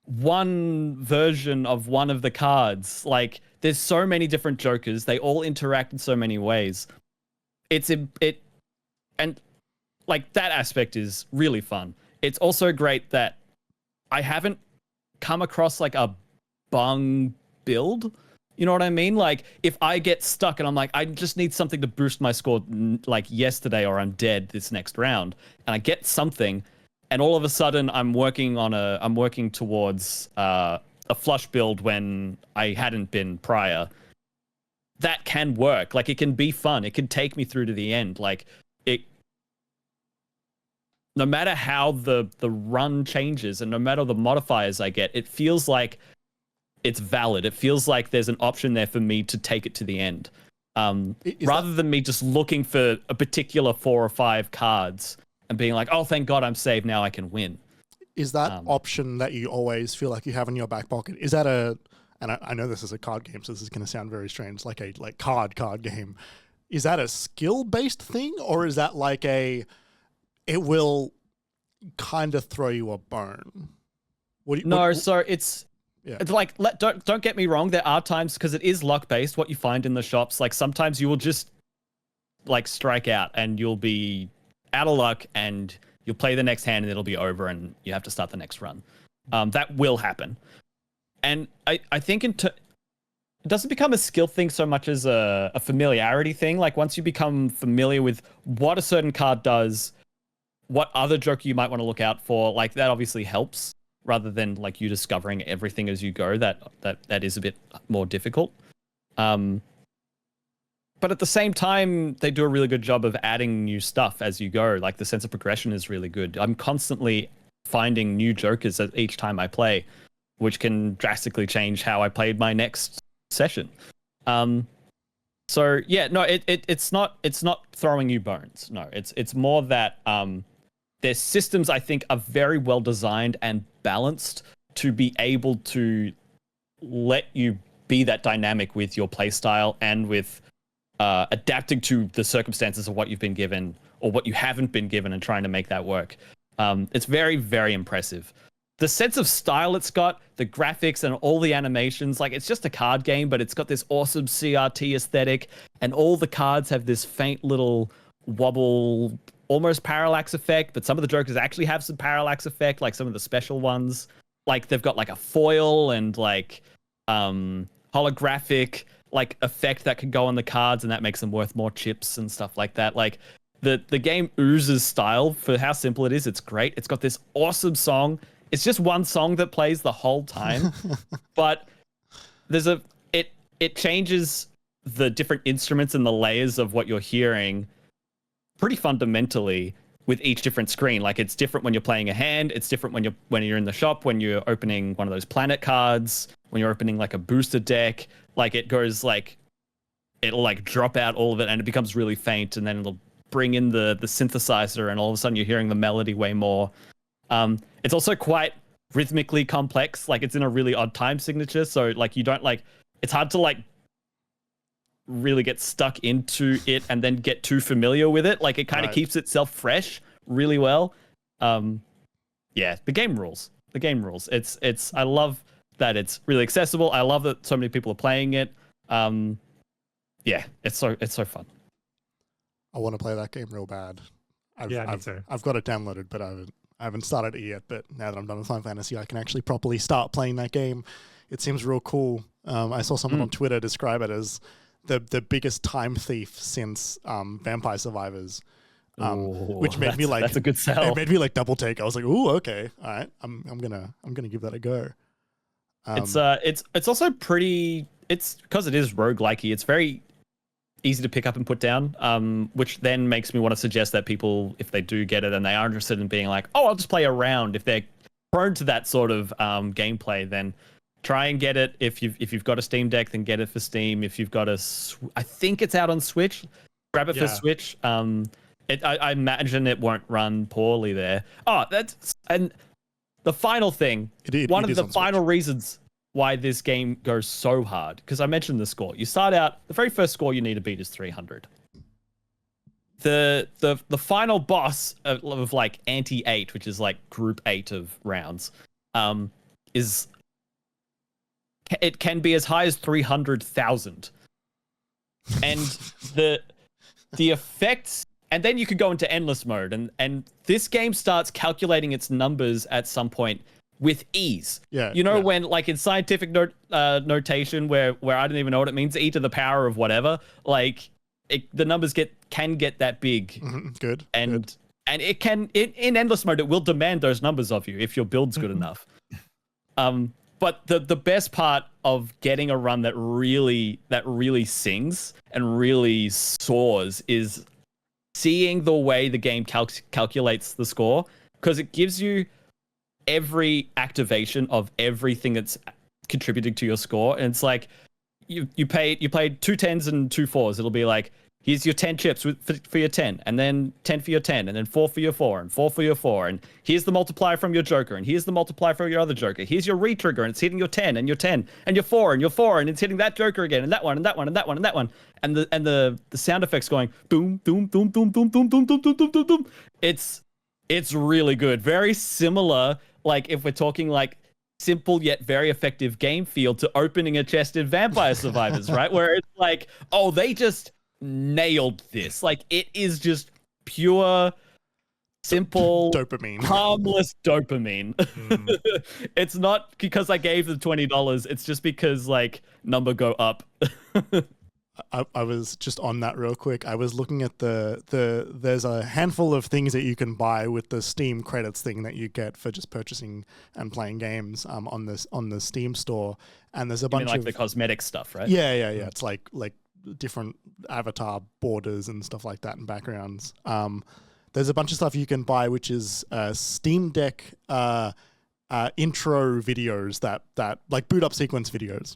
one version of one of the cards. Like, there's so many different jokers. They all interact in so many ways. And like, that aspect is really fun. It's also great that I haven't come across like a bung build. You know what I mean? Like, if I get stuck and I'm like, I just need something to boost my score like yesterday, or I'm dead this next round, and I get something, and all of a sudden I'm working towards a flush build when I hadn't been prior. That can work. Like, it can be fun. It can take me through to the end. Like, no matter how the run changes and no matter the modifiers I get, it feels like it's valid. It feels like there's an option there for me to take it to the end. Rather than me just looking for a particular 4 or 5 cards and being like, oh, thank God I'm saved, now I can win. Is that option that you always feel like you have in your back pocket? Is that and I know this is a card game, so this is going to sound very strange, like a card game. Is that a skill-based thing, or is that like it will kind of throw you a bone? So it's like, don't get me wrong. There are times, because it is luck based, what you find in the shops. Like, sometimes you will just like strike out and you'll be out of luck and you'll play the next hand and it'll be over and you have to start the next run. That will happen. And I think it doesn't become a skill thing so much as a familiarity thing. Like, once you become familiar with what a certain card does, what other joker you might want to look out for, like, that obviously helps, rather than like you discovering everything as you go. That is a bit more difficult. But at the same time, they do a really good job of adding new stuff as you go. Like, the sense of progression is really good. I'm constantly finding new jokers each time I play, which can drastically change how I played my next session. So yeah, no, it's not throwing you bones. No, it's more that their systems, I think, are very well designed and balanced to be able to let you be that dynamic with your playstyle and with adapting to the circumstances of what you've been given or what you haven't been given and trying to make that work. It's very, very impressive. The sense of style it's got, the graphics and all the animations, like, it's just a card game, but it's got this awesome CRT aesthetic, and all the cards have this faint little wobble, almost parallax effect, but some of the jokers actually have some parallax effect, like some of the special ones. Like, they've got like a foil and like holographic like effect that can go on the cards, and that makes them worth more chips and stuff like that. Like, the game oozes style for how simple it is. It's great. It's got this awesome song. It's just one song that plays the whole time, but it changes the different instruments and the layers of what you're hearing pretty fundamentally with each different screen. Like, it's different when you're playing a hand. It's different when you're in the shop, when you're opening one of those planet cards, when you're opening like a booster deck. Like, it goes like, it'll like drop out all of it and it becomes really faint, and then it'll bring in the synthesizer, and all of a sudden you're hearing the melody way more. It's also quite rhythmically complex. Like, it's in a really odd time signature, so like, you don't like, it's hard to like really get stuck into it and then get too familiar with it. Like, it kind of keeps itself fresh really well. Yeah, the game rules. It's I love that it's really accessible. I love that so many people are playing it. Yeah, it's so fun. I want to play that game real bad. Me too. I've got it downloaded, but I haven't started it yet. But now that I'm done with Final Fantasy, I can actually properly start playing that game. It seems real cool. I saw someone on Twitter describe it as the biggest time thief since Vampire Survivors, which made me like, that's a good sell. It made me like double take. I was like, "Ooh, okay, all right, I'm gonna give that a go." It's also pretty. It's because it is roguelikey. It's very easy to pick up and put down, which then makes me want to suggest that people, if they do get it and they are interested in being like, "Oh, I'll just play around," if they're prone to that sort of gameplay, then try and get it. If you've got a Steam Deck, then get it for Steam. If you've got I think it's out on Switch. Grab it for Switch. I imagine it won't run poorly there. Oh, and the final thing. One of the final reasons why this game goes so hard, because I mentioned the score. You start out, the very first score you need to beat is 300. The final boss of like anti-8, which is like group 8 of rounds, it can be as high as 300,000. And the effects, and then you could go into endless mode, and this game starts calculating its numbers at some point with ease. Yeah, when like in scientific notation where I don't even know what it means, e to the power of whatever, like the numbers can get that big. Good. And it can in endless mode, it will demand those numbers of you if your build's good enough. But the best part of getting a run that really sings and really soars is seeing the way the game calculates the score, because it gives you every activation of everything that's contributing to your score. And it's like you played 2 10s and 2 4s. It'll be like, here's your 10 chips for your 10, and then 10 for your 10, and then 4 for your 4, and 4 for your 4, and here's the multiplier from your joker, and here's the multiplier from your other joker. Here's your re-trigger, and it's hitting your 10, and your 10, and your 4, and your 4, and it's hitting that joker again, and that one, and that one, and that one, and that one, and the sound effects going boom, boom, boom, boom, boom, boom, boom, boom, boom, boom, boom, boom. It's really good. Very similar, like if we're talking like simple yet very effective game feel to opening a chest in Vampire Survivors, right? Where it's like, oh, they just nailed this. Like, it is just pure, simple, dopamine, harmless dopamine. It's not because I gave them $20. It's just because like number go up. I was just on that real quick. I was looking at there's a handful of things that you can buy with the Steam credits thing that you get for just purchasing and playing games on the Steam store. And there's a bunch of the cosmetic stuff, right? Yeah. It's like different avatar borders and stuff like that and backgrounds. There's a bunch of stuff you can buy, which is Steam Deck intro videos that like boot up sequence videos.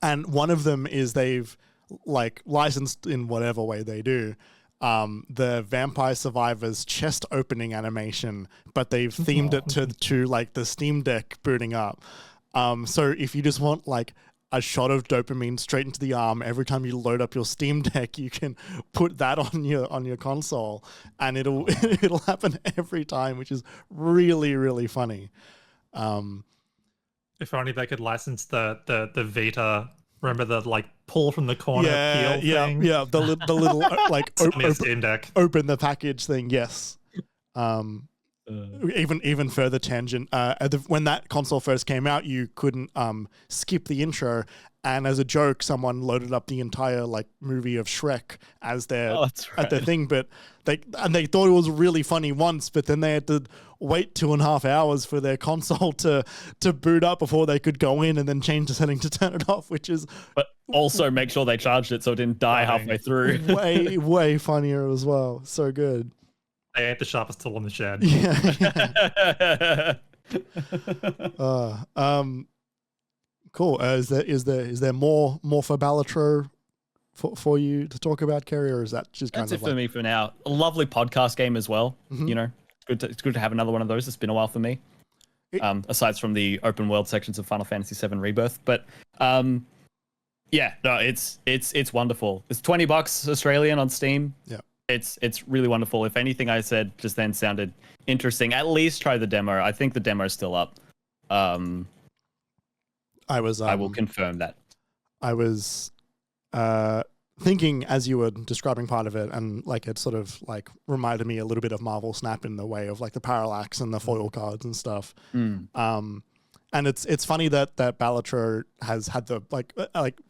And one of them is they've like licensed in whatever way they do the Vampire Survivors chest opening animation, but they've themed it to like the Steam Deck booting up. So if you just want like a shot of dopamine straight into the arm every time you load up your Steam Deck, you can put that on your console, and it'll happen every time, which is really, really funny. If only they could license the Vita. Remember the like pull from the corner peel thing? Yeah, the little like open the package thing. Yes. Even further tangent. When that console first came out, you couldn't skip the intro, and as a joke, someone loaded up the entire like movie of Shrek as their thing. But they thought it was really funny once, but then they had to wait 2.5 hours for their console to boot up before they could go in and then change the setting to turn it off, which is. But also make sure they charged it so it didn't die halfway through. way funnier as well. So good. They ain't the sharpest tool in the shed. Yeah. Cool. Is there more for Balatro for you to talk about, Kerry, or is that just kind of That's it for me for now? A lovely podcast game as well. Mm-hmm. You know, it's good to have another one of those. It's been a while for me. Aside from the open world sections of Final Fantasy VII Rebirth, but yeah, no, it's wonderful. It's $20 Australian on Steam. Yeah. It's really wonderful. If anything I said just then sounded interesting, at least try the demo. I think the demo is still up. I will confirm that. I was thinking as you were describing part of it, and like it sort of like reminded me a little bit of Marvel Snap in the way of like the parallax and the foil cards and stuff. And it's funny that Balatro has had the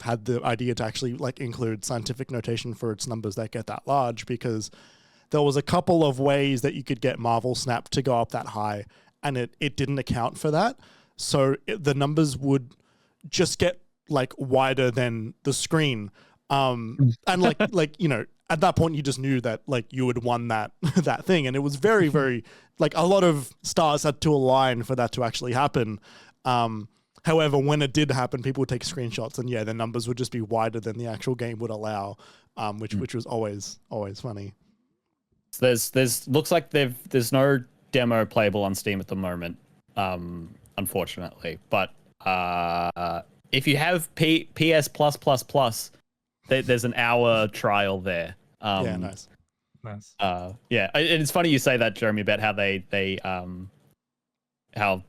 had the idea to actually like include scientific notation for its numbers that get that large, because there was a couple of ways that you could get Marvel Snap to go up that high, and it didn't account for that. So the numbers would just get like wider than the screen. And like you know, at that point you just knew that like you had won that thing, and it was very, very like a lot of stars had to align for that to actually happen. However, when it did happen, people would take screenshots, and yeah, the numbers would just be wider than the actual game would allow, which was always funny. So there's looks like there's no demo playable on Steam at the moment, unfortunately. But if you have PS Plus Plus Plus, there's an hour trial there. Yeah, nice. Nice. Yeah, and it's funny you say that, Jeremy, about how how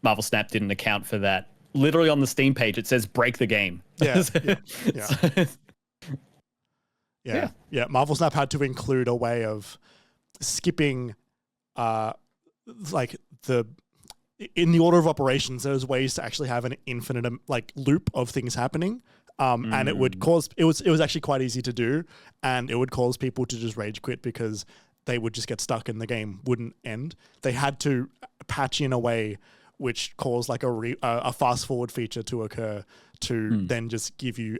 Marvel Snap didn't account for that. Literally on the Steam page, it says break the game. Yeah. Yeah. Marvel Snap had to include a way of skipping, like in the order of operations. There's ways to actually have an infinite like loop of things happening, and it would cause. It was actually quite easy to do, and it would cause people to just rage quit because they would just get stuck and the game wouldn't end. They had to patch in a way which caused like a fast forward feature to occur to then just give you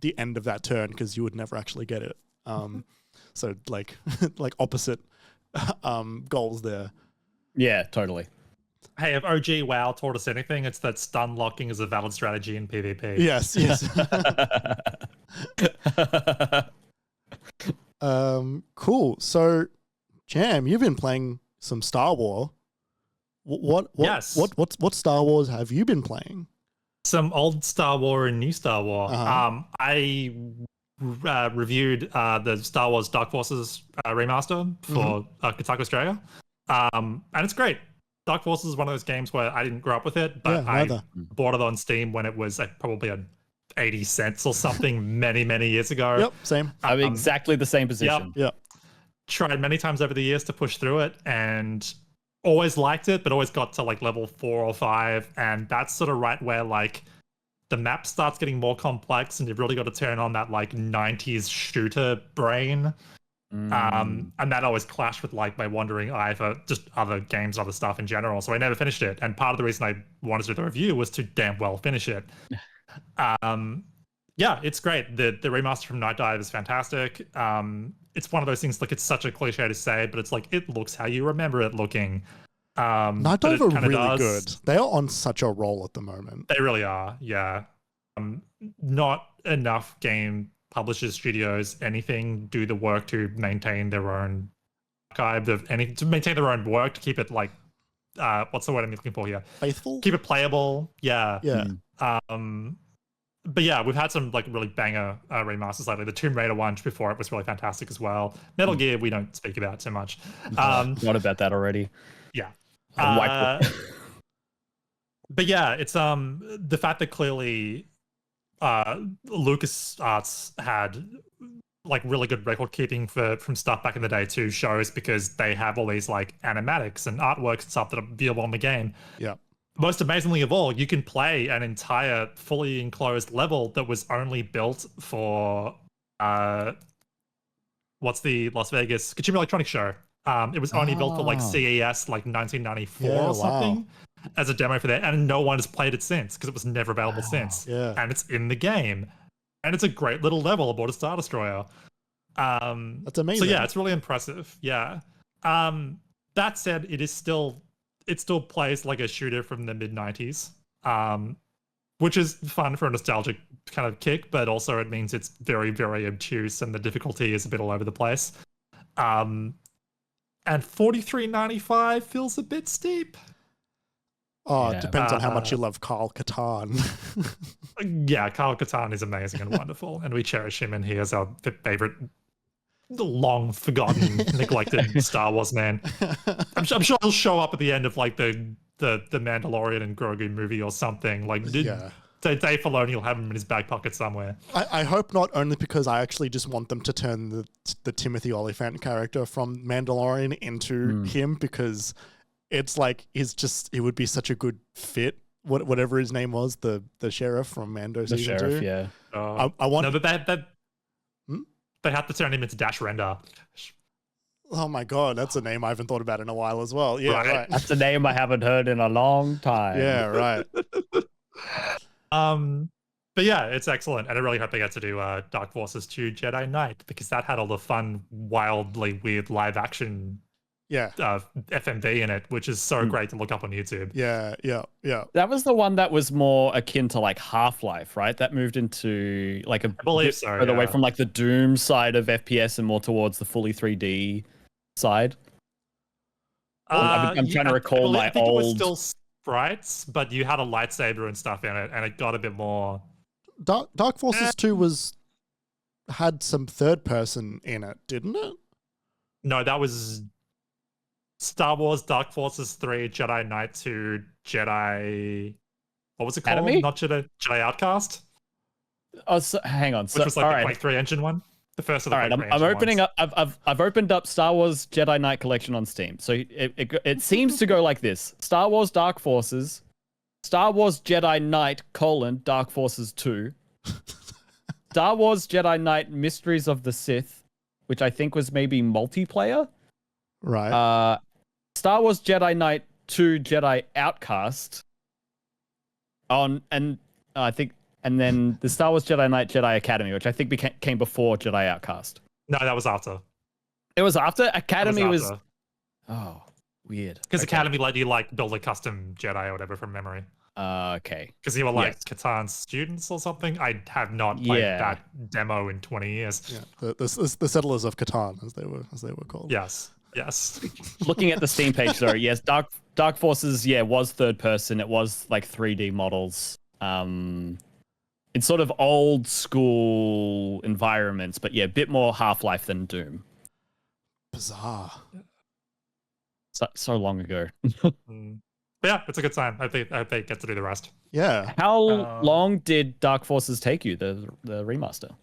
the end of that turn because you would never actually get it. So like opposite goals there. Yeah, totally. Hey, if OG WoW taught us anything, it's that stun locking is a valid strategy in PvP. Yes. Cool. So, Jam, you've been playing some Star Wars. Yes. What Star Wars have you been playing? Some old Star Wars and new Star Wars. I reviewed the Star Wars Dark Forces remaster for Kotaku Australia, and it's great. Dark Forces is one of those games where I didn't grow up with it, but I bought it on Steam when it was probably 80 cents or something many years ago. Yep, same. I'm exactly the same position. Yep. Tried many times over the years to push through it and always liked it, but always got to like level 4 or 5, and that's sort of right where like the map starts getting more complex and you've really got to turn on that like 90s shooter brain. And that always clashed with like my wandering eye for just other games, other stuff in general. So I never finished it. And part of the reason I wanted to do the review was to damn well finish it. Yeah, it's great. The remaster from Night Dive is fantastic. It's one of those things, like it's such a cliche to say, but it's like it looks how you remember it looking. Night Dive are really good. They are on such a roll at the moment. They really are, yeah. Not enough game publishers, studios, anything do the work to maintain their own archive of to maintain their own work, to keep it like what's the word I'm looking for here? Faithful? Keep it playable. Yeah. Yeah. But yeah, we've had some like really banger remasters lately. The Tomb Raider one before it was really fantastic as well. Metal Gear we don't speak about too much. Not about that already. Yeah. But yeah, it's the fact that clearly LucasArts had like really good record keeping from stuff back in the day too, shows because they have all these like animatics and artworks and stuff that are viewable in the game. Yeah. Most amazingly of all, you can play an entire fully enclosed level that was only built for what's the Las Vegas Consumer Electronics Show. It was only built for like CES like 1994 or something as a demo for that, and no one has played it since because it was never available since. Yeah. And it's in the game, and it's a great little level aboard a Star Destroyer. That's amazing. So yeah, it's really impressive. Yeah. That said, it still plays like a shooter from the mid 90s, which is fun for a nostalgic kind of kick, but also it means it's very, very obtuse and the difficulty is a bit all over the place. And $43.95 feels a bit steep. Oh, it depends on how much you love Carl Katarn. Yeah, Carl Katarn is amazing and wonderful, and we cherish him, and he is our favorite long forgotten, neglected Star Wars man. I'm sure he'll show up at the end of like the Mandalorian and Grogu movie or something. Like Dave Filoni will have him in his back pocket somewhere. I hope not, only because I actually just want them to turn the Timothy Olyphant character from Mandalorian into him, because it's like it would be such a good fit. Whatever his name was, the sheriff from Mando season 2. Yeah. I want. No, but they have to turn him into Dash Render. Oh my god, that's a name I haven't thought about in a while as well. Yeah, right. That's a name I haven't heard in a long time. Yeah, right. But yeah, it's excellent, and I really hope they get to do Dark Forces 2 Jedi Knight, because that had all the fun, wildly weird live action FMV in it, which is so great to look up on YouTube. Yeah. That was the one that was more akin to like Half-Life, right? That moved into like a I believe so, further away from like the Doom side of FPS and more towards the fully 3D side? I'm trying to recall my I think old. it was still sprites, but you had a lightsaber and stuff in it, and it got a bit more. Dark Forces 2 had some third person in it, didn't it? No, that was Star Wars Dark Forces 3, Jedi Knight 2, Jedi. What was it called? Academy? Not Jedi Outcast. Oh, so, hang on. Which was like all the right. Quake 3 engine one. The first of the All right, Quake 3 I'm engine opening ones. up. I've opened up Star Wars Jedi Knight Collection on Steam. So it seems to go like this: Star Wars Dark Forces, Star Wars Jedi Knight Dark Forces 2, Star Wars Jedi Knight Mysteries of the Sith, which I think was maybe multiplayer. Right. Star Wars Jedi Knight 2 Jedi Outcast. And then the Star Wars Jedi Knight Jedi Academy, which I think came before Jedi Outcast. No, that was after. It was after Academy was. After. Oh, weird. Because Okay. Academy let you like build a custom Jedi or whatever from memory. Okay. Because you were like Yes. Katarn students or something. I have not played Yeah. that demo in 20 years. Yeah. The settlers of Katarn, as they were called. Yes. Looking at the Steam page, though, yes, Dark Forces, was third person. It was like 3D models. It's sort of old school environments, but a bit more Half-Life than Doom. Bizarre. So long ago. Mm. But yeah, it's a good time. I hope they get to do the rest. Yeah. How long did Dark Forces take you, the remaster?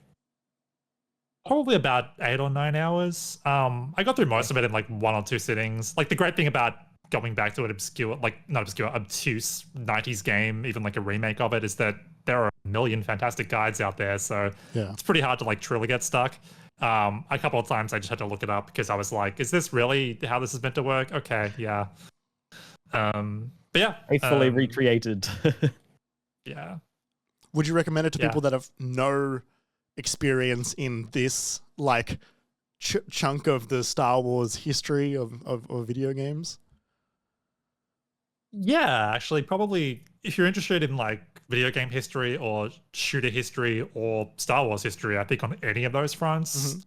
Probably about 8 or 9 hours. I got through most of it in like 1 or 2 sittings. Like the great thing about going back to an obtuse 90s game, even like a remake of it, is that there are a million fantastic guides out there. So it's pretty hard to like truly get stuck. A couple of times I just had to look it up because I was like, is this really how this is meant to work? Okay, yeah. But yeah. Faithfully recreated. Yeah. Would you recommend it to people that have no experience in this like chunk of the Star Wars history of video games? Yeah, actually, probably if you're interested in like video game history or shooter history or Star Wars history, I think on any of those fronts,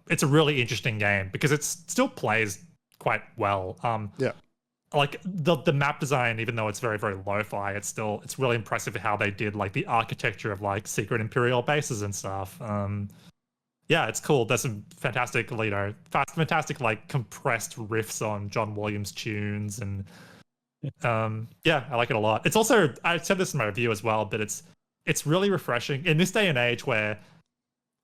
it's a really interesting game because it still plays quite well. Like the map design, even though it's very, very lo-fi, it's really impressive how they did like the architecture of like secret Imperial bases and stuff. Yeah, it's cool. There's some fantastic, fantastic like compressed riffs on John Williams tunes and yeah, I like it a lot. It's also, I said this in my review as well, but it's really refreshing in this day and age where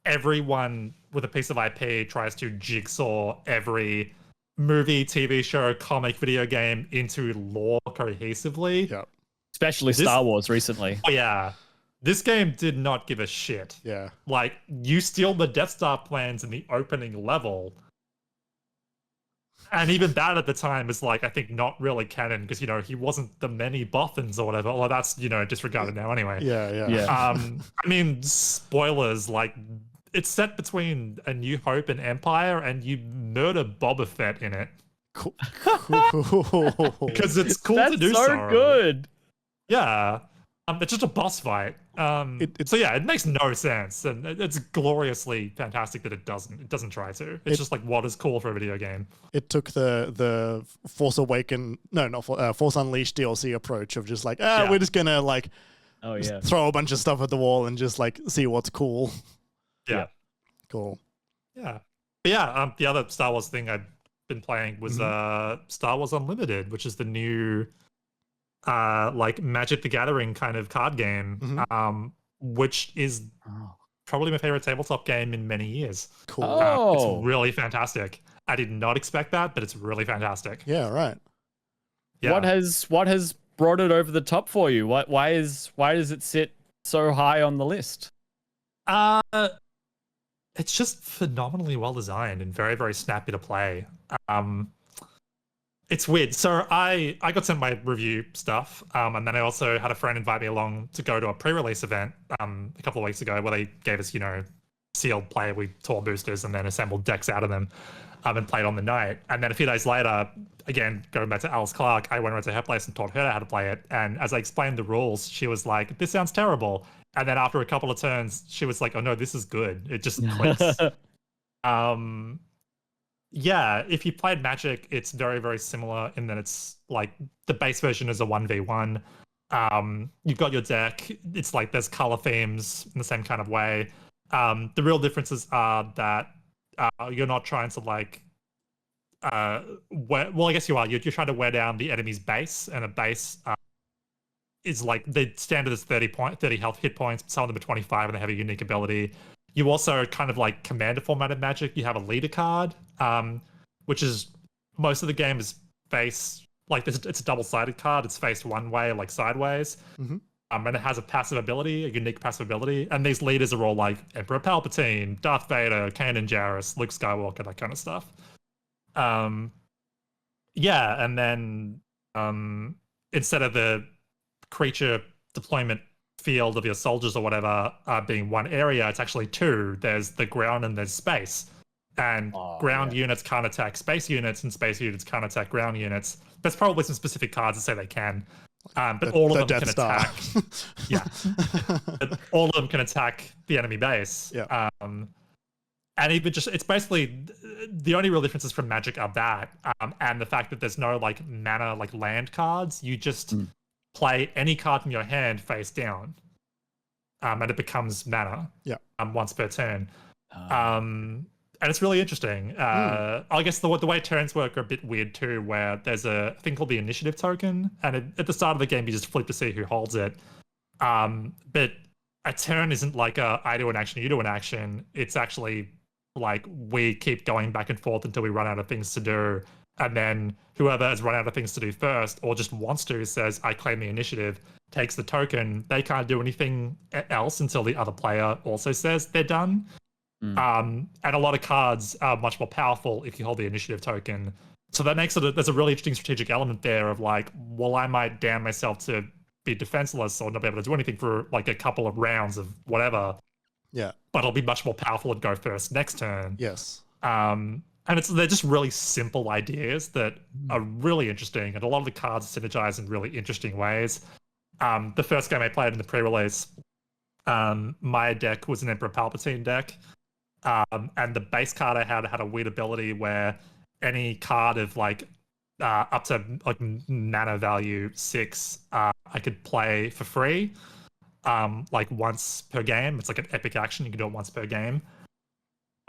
everyone with a piece of IP tries to jigsaw every movie, TV show, comic, video game into lore cohesively. Yeah. Especially Star Wars recently. Oh yeah. This game did not give a shit. Yeah. Like, you steal the Death Star plans in the opening level. And even that at the time is like, I think not really canon because, he wasn't the many Bothans or whatever. Well, that's, disregarded now anyway. Yeah. I mean, spoilers, like, it's set between A New Hope and Empire, and you murder Boba Fett in it. Cool. Because it's cool to do so. so. Good. Yeah. It's just a boss fight. So yeah, it makes no sense, and it's gloriously fantastic that it doesn't. It doesn't try to. It's just like what is cool for a video game. It took the Force Unleashed DLC approach of just like, we're just gonna like, throw a bunch of stuff at the wall and just like see what's cool. Yeah. Cool. Yeah. But yeah, the other Star Wars thing I've been playing was Star Wars Unlimited, which is the new like Magic the Gathering kind of card game, which is probably my favorite tabletop game in many years. Cool. It's really fantastic. I did not expect that, but it's really fantastic. Yeah, right. Yeah. What has brought it over the top for you? Why does it sit so high on the list? It's just phenomenally well designed and very, very snappy to play. It's weird. So I got sent my review stuff, and then I also had a friend invite me along to go to a pre-release event a couple of weeks ago where they gave us, sealed play. We tore boosters and then assembled decks out of them and played on the night. And then a few days later, again, going back to Alice Clark, I went over to her place and taught her how to play it. And as I explained the rules, she was like, this sounds terrible. And then after a couple of turns, she was like, oh no, this is good. It just clicks. yeah, if you played Magic, it's very, very similar in that it's like the base version is a 1v1. You've got your deck. It's like there's color themes in the same kind of way. The real differences are that you're not trying to like well, I guess you are. You're trying to wear down the enemy's base, and a base is like the standard is 30 health hit points. Some of them are 25, and they have a unique ability. You also kind of like commander formatted Magic. You have a leader card, which is most of the game is face like it's a double-sided card. It's faced one way, like sideways. And it has a passive ability, a unique passive ability. And these leaders are all like Emperor Palpatine, Darth Vader, Kanan Jarrus, Luke Skywalker, that kind of stuff. Yeah, and then instead of the creature deployment field of your soldiers or whatever being one area, it's actually two. There's the ground and there's space. And ground units can't attack space units, and space units can't attack ground units. There's probably some specific cards that say they can. But all of them can attack. Yeah. But all of them can attack the enemy base. Yeah. And even just, it's basically the only real differences from Magic are that, and the fact that there's no like mana, like land cards. You just play any card from your hand face down, and it becomes mana. Yeah. Once per turn. And it's really interesting. I guess the way turns work are a bit weird too, where there's a thing called the initiative token, and at the start of the game you just flip to see who holds it. But a turn isn't like I do an action, you do an action. It's actually like we keep going back and forth until we run out of things to do, and then whoever has run out of things to do first, or just wants to, says I claim the initiative, takes the token. They can't do anything else until the other player also says they're done. And a lot of cards are much more powerful if you hold the initiative token. So that makes it there's a really interesting strategic element there of like, well, I might damn myself to be defenseless or not be able to do anything for like a couple of rounds of whatever. Yeah. But I'll be much more powerful and go first next turn. Yes. And they're just really simple ideas that are really interesting, and a lot of the cards synergize in really interesting ways. The first game I played in the pre-release, my deck was an Emperor Palpatine deck. And the base card I had a weird ability where any card of like up to like mana value 6 I could play for free, like once per game. It's like an epic action, you can do it once per game.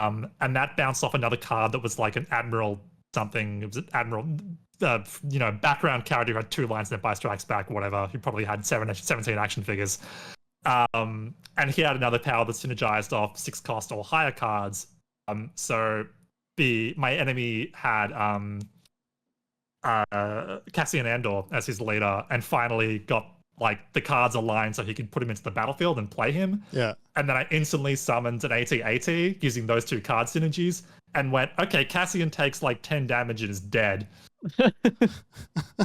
And that bounced off another card that was like an Admiral something. It was an Admiral, background character who had 2 lines and Empire Strikes Back, whatever. He probably had 17 action figures. And he had another power that synergized off 6 cost or higher cards. So my enemy had Cassian Andor as his leader, and finally got like the cards aligned so he could put him into the battlefield and play him. Yeah. And then I instantly summoned an AT-AT using those 2 card synergies and went, okay, Cassian takes like 10 damage and is dead.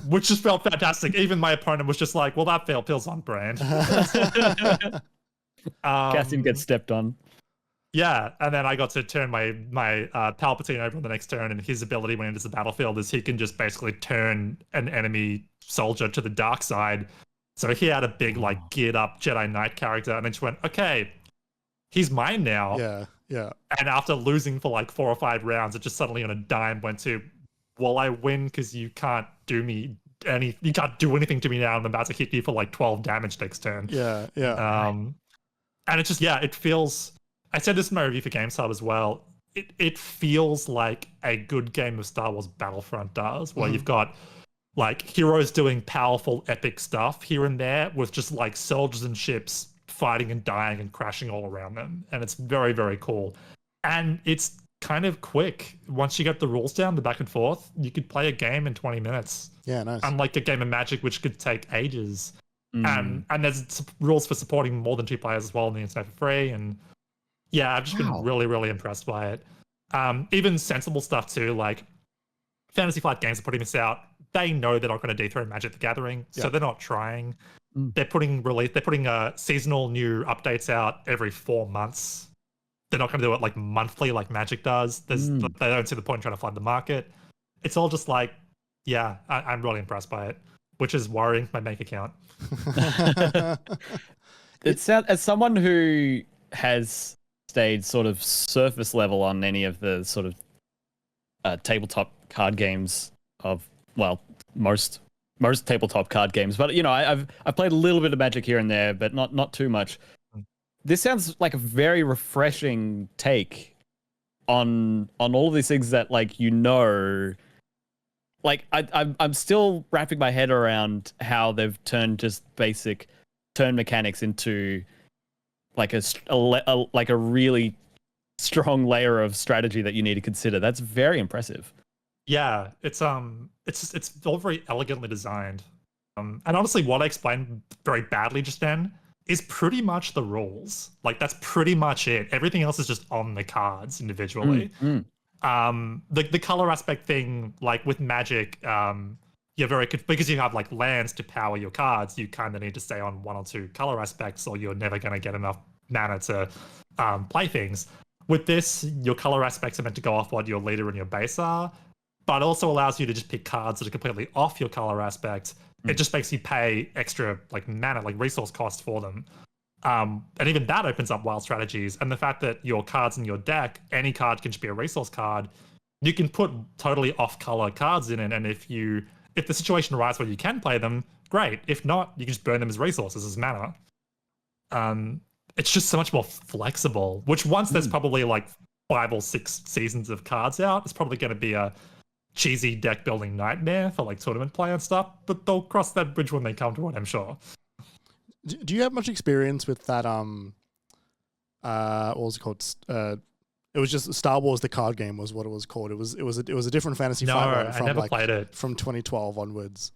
Which just felt fantastic. Even my opponent was just like, well, that feels on brand. Cassian gets stepped on. Yeah, and then I got to turn my Palpatine over on the next turn, and his ability when he enters the battlefield is he can just basically turn an enemy soldier to the dark side. So he had a big like geared up Jedi Knight character, and then just went, okay, he's mine now. Yeah. And after losing for like 4 or 5 rounds, it just suddenly on a dime went to, well, I win because you can't do anything to me now. I'm about to hit you for like 12 damage next turn. Yeah. And it's just, it feels, I said this in my review for Gameshub as well, it feels like a good game of Star Wars Battlefront does, where you've got like heroes doing powerful epic stuff here and there with just like soldiers and ships fighting and dying and crashing all around them. And it's very, very cool. And it's kind of quick. Once you get the rules down, the back and forth, you could play a game in 20 minutes. Yeah, nice. Unlike a game of Magic, which could take ages. And there's rules for supporting more than 2 players as well on the internet for free. And yeah, I've just been really, really impressed by it. Even sensible stuff too, like Fantasy Flight Games are putting this out. They know they're not going to dethrone Magic the Gathering, so they're not trying. They're putting seasonal new updates out every 4 months. They're not going to do it like monthly like Magic does. They don't see the point in trying to flood the market. It's all just like, I'm really impressed by it, which is worrying my bank account. As someone who has stayed sort of surface level on any of the sort of tabletop card games of most tabletop card games, but I've played a little bit of Magic here and there, but not too much. This sounds like a very refreshing take on all of these things that I'm still wrapping my head around how they've turned just basic turn mechanics into like a really strong layer of strategy that you need to consider. That's very impressive. Yeah, it's all very elegantly designed. And honestly, what I explained very badly just then is pretty much the rules. Like that's pretty much it. Everything else is just on the cards individually. The color aspect thing, like with Magic, you're because you have like lands to power your cards, you kind of need to stay on one or two color aspects, or you're never going to get enough mana to play things. With this, your color aspects are meant to go off what your leader and your base are, but it also allows you to just pick cards that are completely off your color aspect. It just makes you pay extra like mana, like resource cost for them. And even that opens up wild strategies. And the fact that your cards in your deck, any card can just be a resource card, you can put totally off-color cards in it. And if the situation arises where you can play them, great. If not, you can just burn them as resources, as mana. It's just so much more flexible, which once there's probably like 5 or 6 seasons of cards out, it's probably going to be a cheesy deck building nightmare for like tournament play and stuff, but they'll cross that bridge when they come to it, I'm sure. Do you have much experience with that? What was it called? It was just Star Wars. The card game was what it was called. It was a different Fantasy Flight one I never played it from 2012 onwards.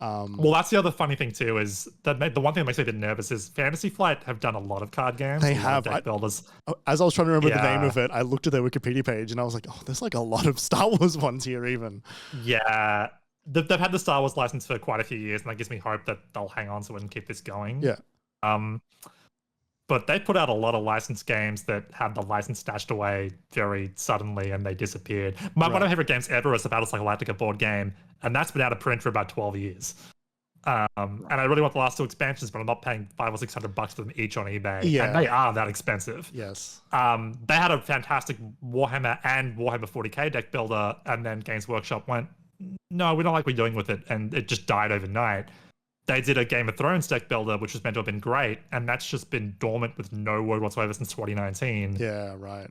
Well, that's the other funny thing too, is that the one thing that makes me a bit nervous is Fantasy Flight have done a lot of card games. They have. Deck builders. As I was trying to remember the name of it, I looked at their Wikipedia page and I was like, oh, there's like a lot of Star Wars ones here even. Yeah. They've had the Star Wars license for quite a few years, and that gives me hope that they'll hang on to it and keep this going. Yeah. But they put out a lot of licensed games that had the license stashed away very suddenly and they disappeared. One of my favorite games ever is the Battlestar Galactica board game, and that's been out of print for about 12 years. And I really want the last 2 expansions, but I'm not paying $500 or $600 for them each on eBay. Yeah. And they are that expensive. Yes. They had a fantastic Warhammer and Warhammer 40k deck builder, and then Games Workshop went, no, we don't like what we're doing with it, and it just died overnight. They did a Game of Thrones deck builder, which was meant to have been great, and that's just been dormant with no word whatsoever since 2019. Yeah, right.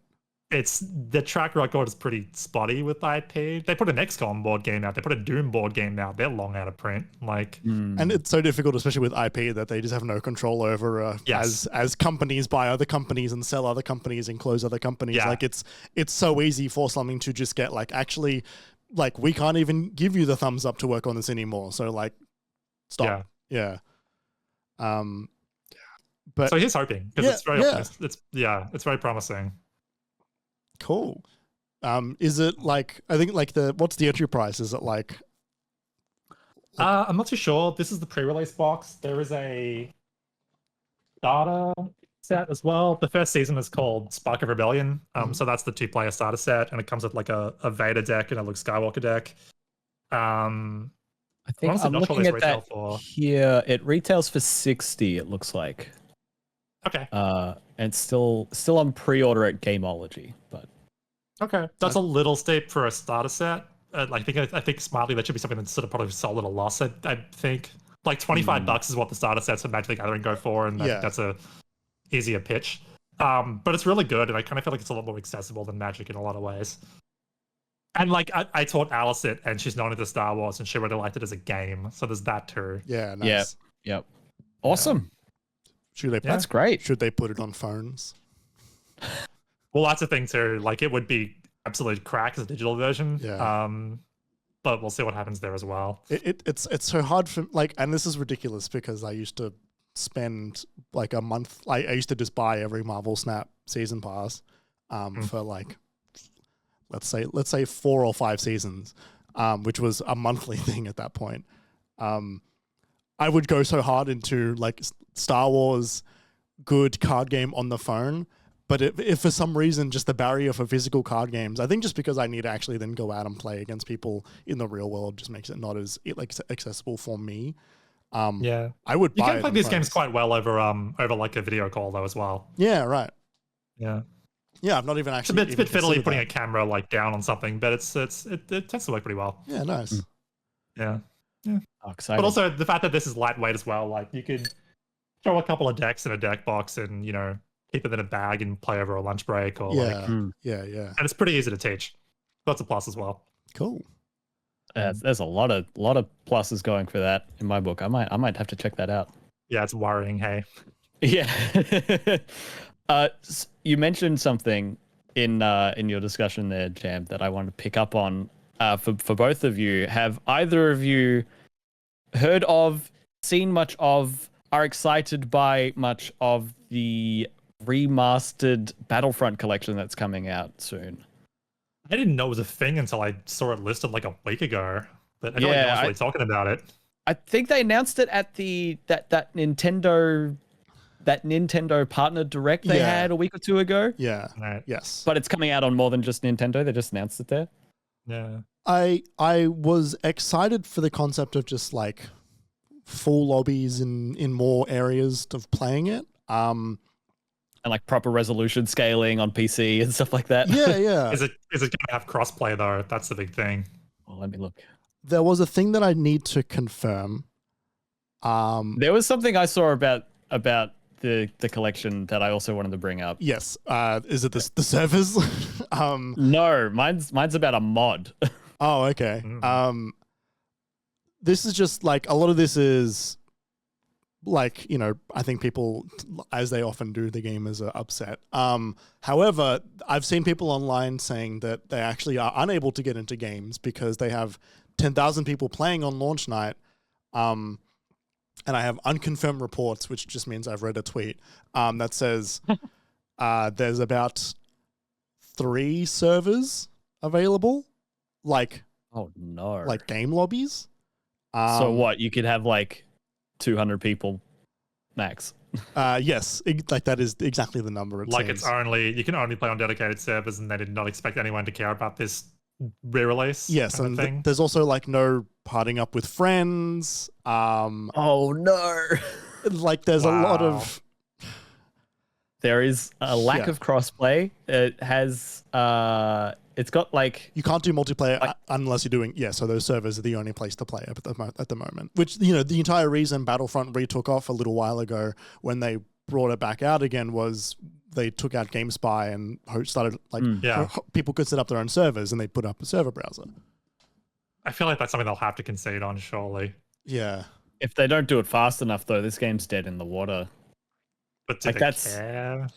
The track record is pretty spotty with IP. They put an XCOM board game out. They put a Doom board game out. They're long out of print. And it's so difficult, especially with IP, that they just have no control over. Yes. As companies buy other companies and sell other companies and close other companies. Yeah. Like it's so easy for something to just get like, actually, like we can't even give you the thumbs up to work on this anymore. So like, stop. Yeah. But so here's hoping, because it's very it's very promising. Cool. Is it like, I think like what's the entry price? Is it like I'm not too sure. This is the pre-release box. There is a starter set as well. The first season is called Spark of Rebellion. So that's the 2-player starter set, and it comes with like a Vader deck and a Luke Skywalker deck. I think I'm looking at that here. It retails for $60. It looks like. Okay. And it's still on pre-order at Gameology, but okay, that's a little steep for a starter set. I think smartly that should be something that's sort of probably sold at a loss. I think like $25 is what the starter sets for Magic the Gathering go for, and I think that's a easier pitch. But it's really good, and I kind of feel like it's a lot more accessible than Magic in a lot of ways. And like I taught Alice it, and she's not into Star Wars, and she really liked it as a game. So there's that too. Yeah, nice. Yep. Awesome. That's great. Should they put it on phones? Well, that's the thing too. Like it would be absolute crack as a digital version. Yeah. But we'll see what happens there as well. It's so hard for like, and this is ridiculous because I used to spend like a month. Like I used to just buy every Marvel Snap season pass, for like, let's say 4 or 5 seasons, which was a monthly thing at that point. I would go so hard into like Star Wars, good card game on the phone. But if for some reason just the barrier for physical card games, I think just because I need to actually then go out and play against people in the real world just makes it not as like accessible for me. I would. You can play these games quite well over like a video call though as well. Yeah. Right. Yeah. Yeah, I've not even actually. It's a bit fiddly putting a camera like down on something, but it tends to work pretty well. Yeah, nice. Yeah. Oh, exciting. But also the fact that this is lightweight as well, like you could throw a couple of decks in a deck box and keep it in a bag and play over a lunch break or yeah. and it's pretty easy to teach. That's a plus as well. Cool. There's a lot of pluses going for that in my book. I might have to check that out. Yeah, it's worrying. Hey. Yeah. You mentioned something in your discussion there, Jam, that I want to pick up on. For both of you, have either of you heard of, seen much of, are excited by much of the remastered Battlefront collection that's coming out soon? I didn't know it was a thing until I saw it listed like a week ago. But I don't know really talking about it. I think they announced it at that Nintendo partner direct they had a week or two ago. Yeah. Right. Yes. But it's coming out on more than just Nintendo. They just announced it there. Yeah. I was excited for the concept of just like full lobbies in more areas of playing it. And like proper resolution scaling on PC and stuff like that. Yeah. Is it going to have crossplay though? That's the big thing. Well, let me look. There was a thing that I need to confirm. There was something I saw about the collection that I also wanted to bring up. Yes. Is it the servers? No, mine's about a mod. Oh, okay. This is just like a lot of this is like, I think people, as they often do, the gamers are upset. However, I've seen people online saying that they actually are unable to get into games because they have 10,000 people playing on launch night. And I have unconfirmed reports, which just means I've read a tweet that says there's about 3 servers available, like game lobbies. So what? You could have like 200 people max. Yes, like that is exactly the number. You can only play on dedicated servers, and they did not expect anyone to care about this re-release. Yes, and there's also like no parting up with friends. Oh no! Like there's a lot of. There is a lack of crossplay. It has. It's got like you can't do multiplayer unless you're doing so those servers are the only place to play at the moment. Which the entire reason Battlefront retook off a little while ago when they brought it back out again was they took out GameSpy and started people could set up their own servers and they put up a server browser. I feel like that's something they'll have to concede on, surely. Yeah. If they don't do it fast enough, though, this game's dead in the water. But do they care?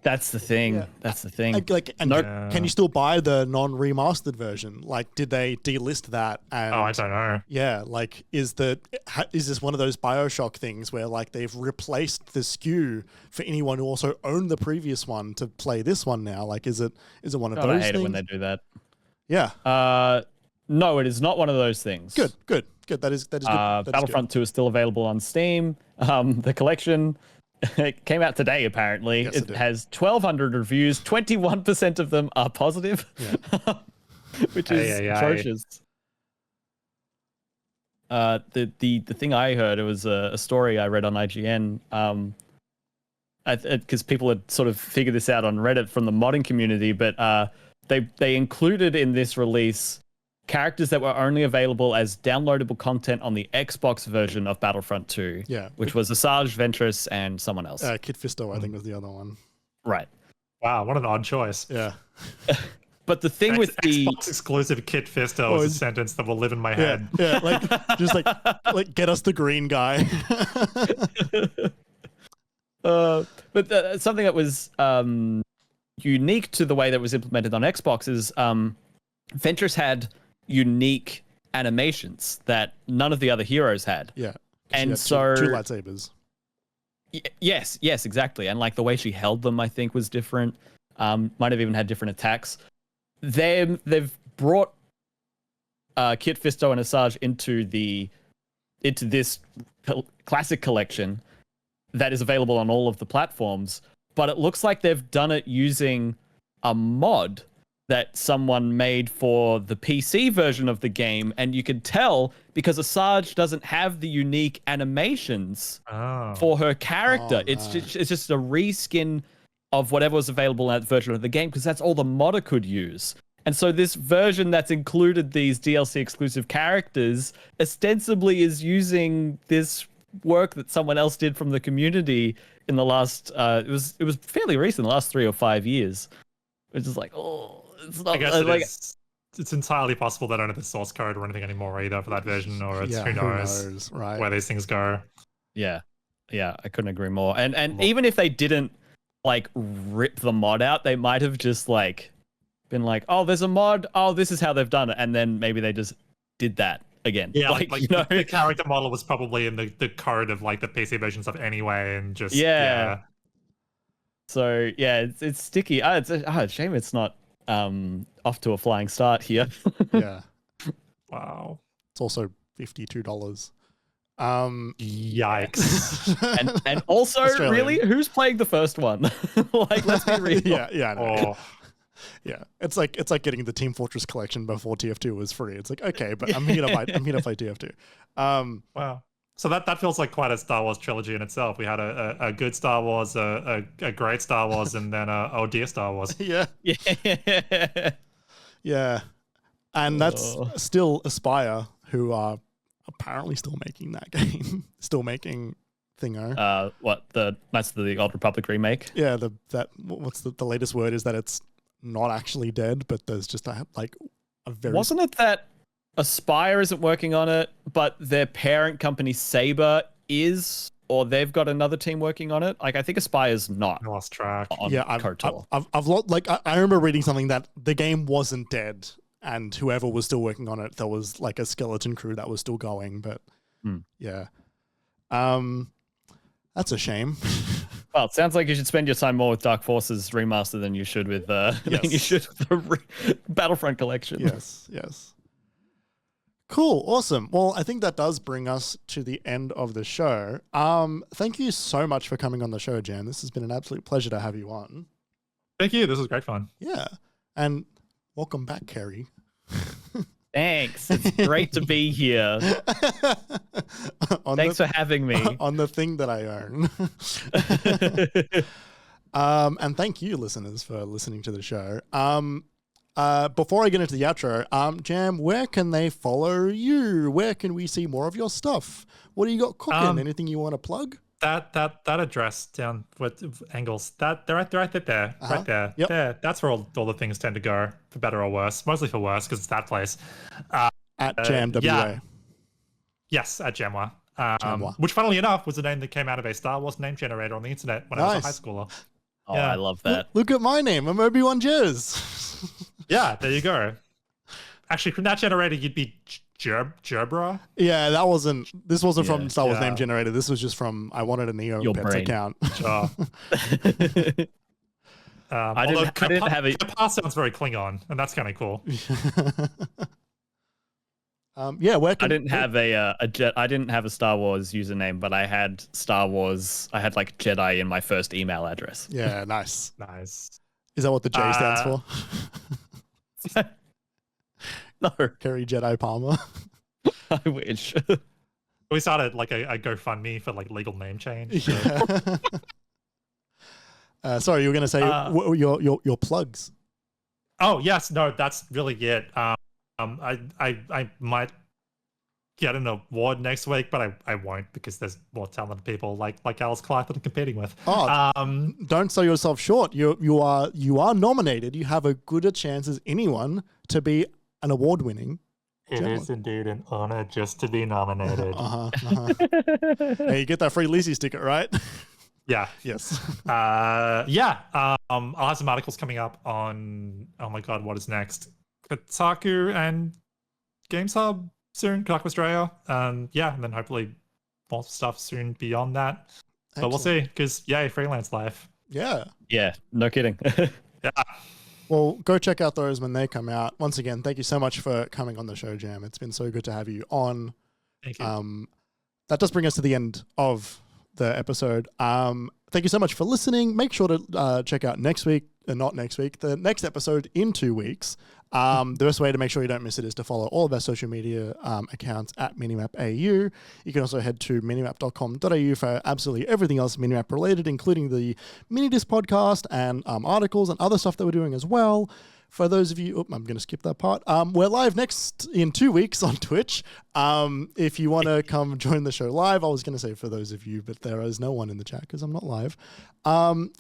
That's the thing. Yeah. That's the thing. Can you still buy the non-remastered version? Like, did they delist that? And, I don't know. Yeah, like, is this one of those BioShock things where like they've replaced the SKU for anyone who also owned the previous one to play this one now? Like, is it one of those? I hate things? it when they do that. Yeah. No, it is not one of those things. Good. That is good. Battlefront 2 is still available on Steam. The collection. It came out today, apparently. Yes, it has 1,200 reviews. 21% of them are positive, which is atrocious. The thing I heard, it was a story I read on IGN, because people had sort of figured this out on Reddit from the modding community, but they included in this release characters that were only available as downloadable content on the Xbox version of Battlefront 2, which was Asajj Ventress and someone else. Kit Fisto, I think, was the other one. Right. Wow, what an odd choice. Yeah. But the thing with the Xbox exclusive Kit Fisto is a sentence that will live in my head. Yeah, like get us the green guy. But something that was unique to the way that was implemented on Xbox is Ventress had unique animations that none of the other heroes had. Yeah. And so two lightsabers. Yes, exactly. And like the way she held them, I think, was different. Might have even had different attacks. They've brought Kit Fisto and Asajj into this classic collection that is available on all of the platforms, but it looks like they've done it using a mod that someone made for the PC version of the game, and you can tell because Asajj doesn't have the unique animations for her character. It's just a reskin of whatever was available in that version of the game, because that's all the modder could use. And so this version that's included these DLC exclusive characters ostensibly is using this work that someone else did from the community in the last it was fairly recent, the last 3 or 5 years. Which is like, oh, it's not. I guess like, it's entirely possible they don't have the source code or anything anymore either for that version, or it's who knows right? where these things go. Yeah, I couldn't agree more. And even if they didn't like rip the mod out, they might have just like been like, oh, there's a mod. Oh, this is how they've done it, and then maybe they just did that again. Yeah, like you know, the character model was probably in the code of like the PC version stuff anyway, and just So yeah, it's sticky. It's a shame it's not off to a flying start here. Yeah. Wow. It's also $52. Yikes. and also, Australian. really, who's playing the first one? Like, let's be real. Yeah, I know. Oh. Yeah, it's like getting the Team Fortress collection before TF2 was free. It's like, okay, but I'm here to play TF2. Wow. So that feels like quite a Star Wars trilogy in itself. We had a good Star Wars, a great Star Wars, and then oh dear Star Wars. Yeah. Yeah. And that's still Aspire, who are apparently still making that game. Still making Thingo. That's the Old Republic remake? Yeah, what's the latest word is that it's not actually dead, but there's just a very... Wasn't it that Aspire isn't working on it, but their parent company Saber is, or they've got another team working on it? Like, I think Aspire's not. I lost track. I remember reading something that the game wasn't dead, and whoever was still working on it, there was like a skeleton crew that was still going. But yeah, that's a shame. Well, it sounds like you should spend your time more with Dark Forces Remastered than you should with the Battlefront collection. Yes. Cool, awesome. Well, I think that does bring us to the end of the show. Thank you so much for coming on the show, Jan. This has been an absolute pleasure to have you on. Thank you. This was great fun. Yeah, and welcome back, Kerry. Thanks. It's great to be here. Thanks for having me. On the thing that I own. And thank you, listeners, for listening to the show. Before I get into the outro, Jam, where can they follow you? Where can we see more of your stuff? What do you got cooking? Anything you want to plug? That address down with angles, they're right there, right there. Yep. There. That's where all the things tend to go, for better or worse. Mostly for worse, because it's that place. At JamWA. Yeah. Yes, at JamWA. Which, funnily enough, was the name that came out of a Star Wars name generator on the internet when I was a high schooler. Oh, yeah. I love that. Look at my name. I'm Obi-Wan Jez. Yeah, there you go. Actually, from that generator, you'd be Gerbra. Yeah, this wasn't from Star Wars name generator. This was just from, I wanted a Neopets account. Sure. I didn't have it. Kappa sounds very Klingon, and that's kind of cool. I didn't have I didn't have a Star Wars username, but I had Star Wars. I had like Jedi in my first email address. Yeah, nice. Nice. Is that what the J stands for? No. Kerry Jedi Palmer. I wish. We started like a GoFundMe for like legal name change. Yeah. Sorry, you were going to say your plugs. Oh yes, no, that's really it. I might get an award next week, but I won't, because there's more talented people like Alice Clark that I'm competing with. Don't sell yourself short. You are nominated. You have as good a chance as anyone to be an award winning. It is indeed an honor just to be nominated. Hey, you get that free Lizzie sticker, right? Yeah. Yes. I'll have some articles coming up on, oh my god, what is next? Kotaku and Gameshub soon, Kotaku Australia. And then hopefully more stuff soon beyond that. Excellent. But we'll see, because yay, freelance life. Yeah. Yeah, no kidding. Yeah. Well, go check out those when they come out. Once again, thank you so much for coming on the show, Jam. It's been so good to have you on. Thank you. That does bring us to the end of the episode. Thank you so much for listening. Make sure to check out the next episode in 2 weeks. The best way to make sure you don't miss it is to follow all of our social media accounts at MiniMapAU. You can also head to minimap.com.au for absolutely everything else Minimap related, including the Minidisc podcast and articles and other stuff that we're doing as well. For those of you, I'm going to skip that part. We're live in 2 weeks on Twitch. If you want to come join the show live, I was going to say for those of you, but there is no one in the chat because I'm not live.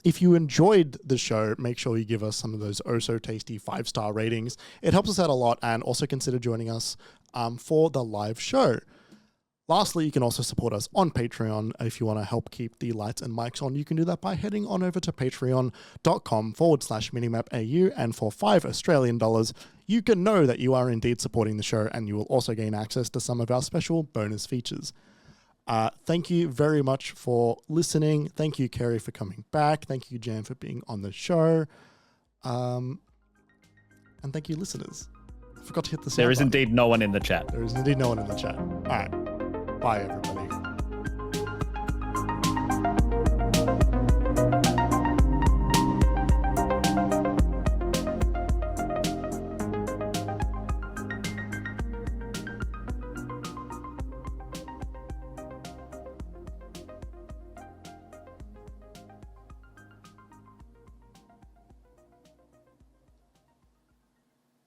If you enjoyed the show, make sure you give us some of those oh-so-tasty 5-star ratings. It helps us out a lot, and also consider joining us for the live show. Lastly, you can also support us on Patreon. If you want to help keep the lights and mics on, you can do that by heading on over to patreon.com/minimapau. And for $5 you can know that you are indeed supporting the show, and you will also gain access to some of our special bonus features. Thank you very much for listening. Thank you, Kerry, for coming back. Thank you, Jan, for being on the show. And thank you, listeners. I forgot to hit the sound There is button. indeed no one in the chat. There is indeed no one in the chat. All right. Bye, everybody.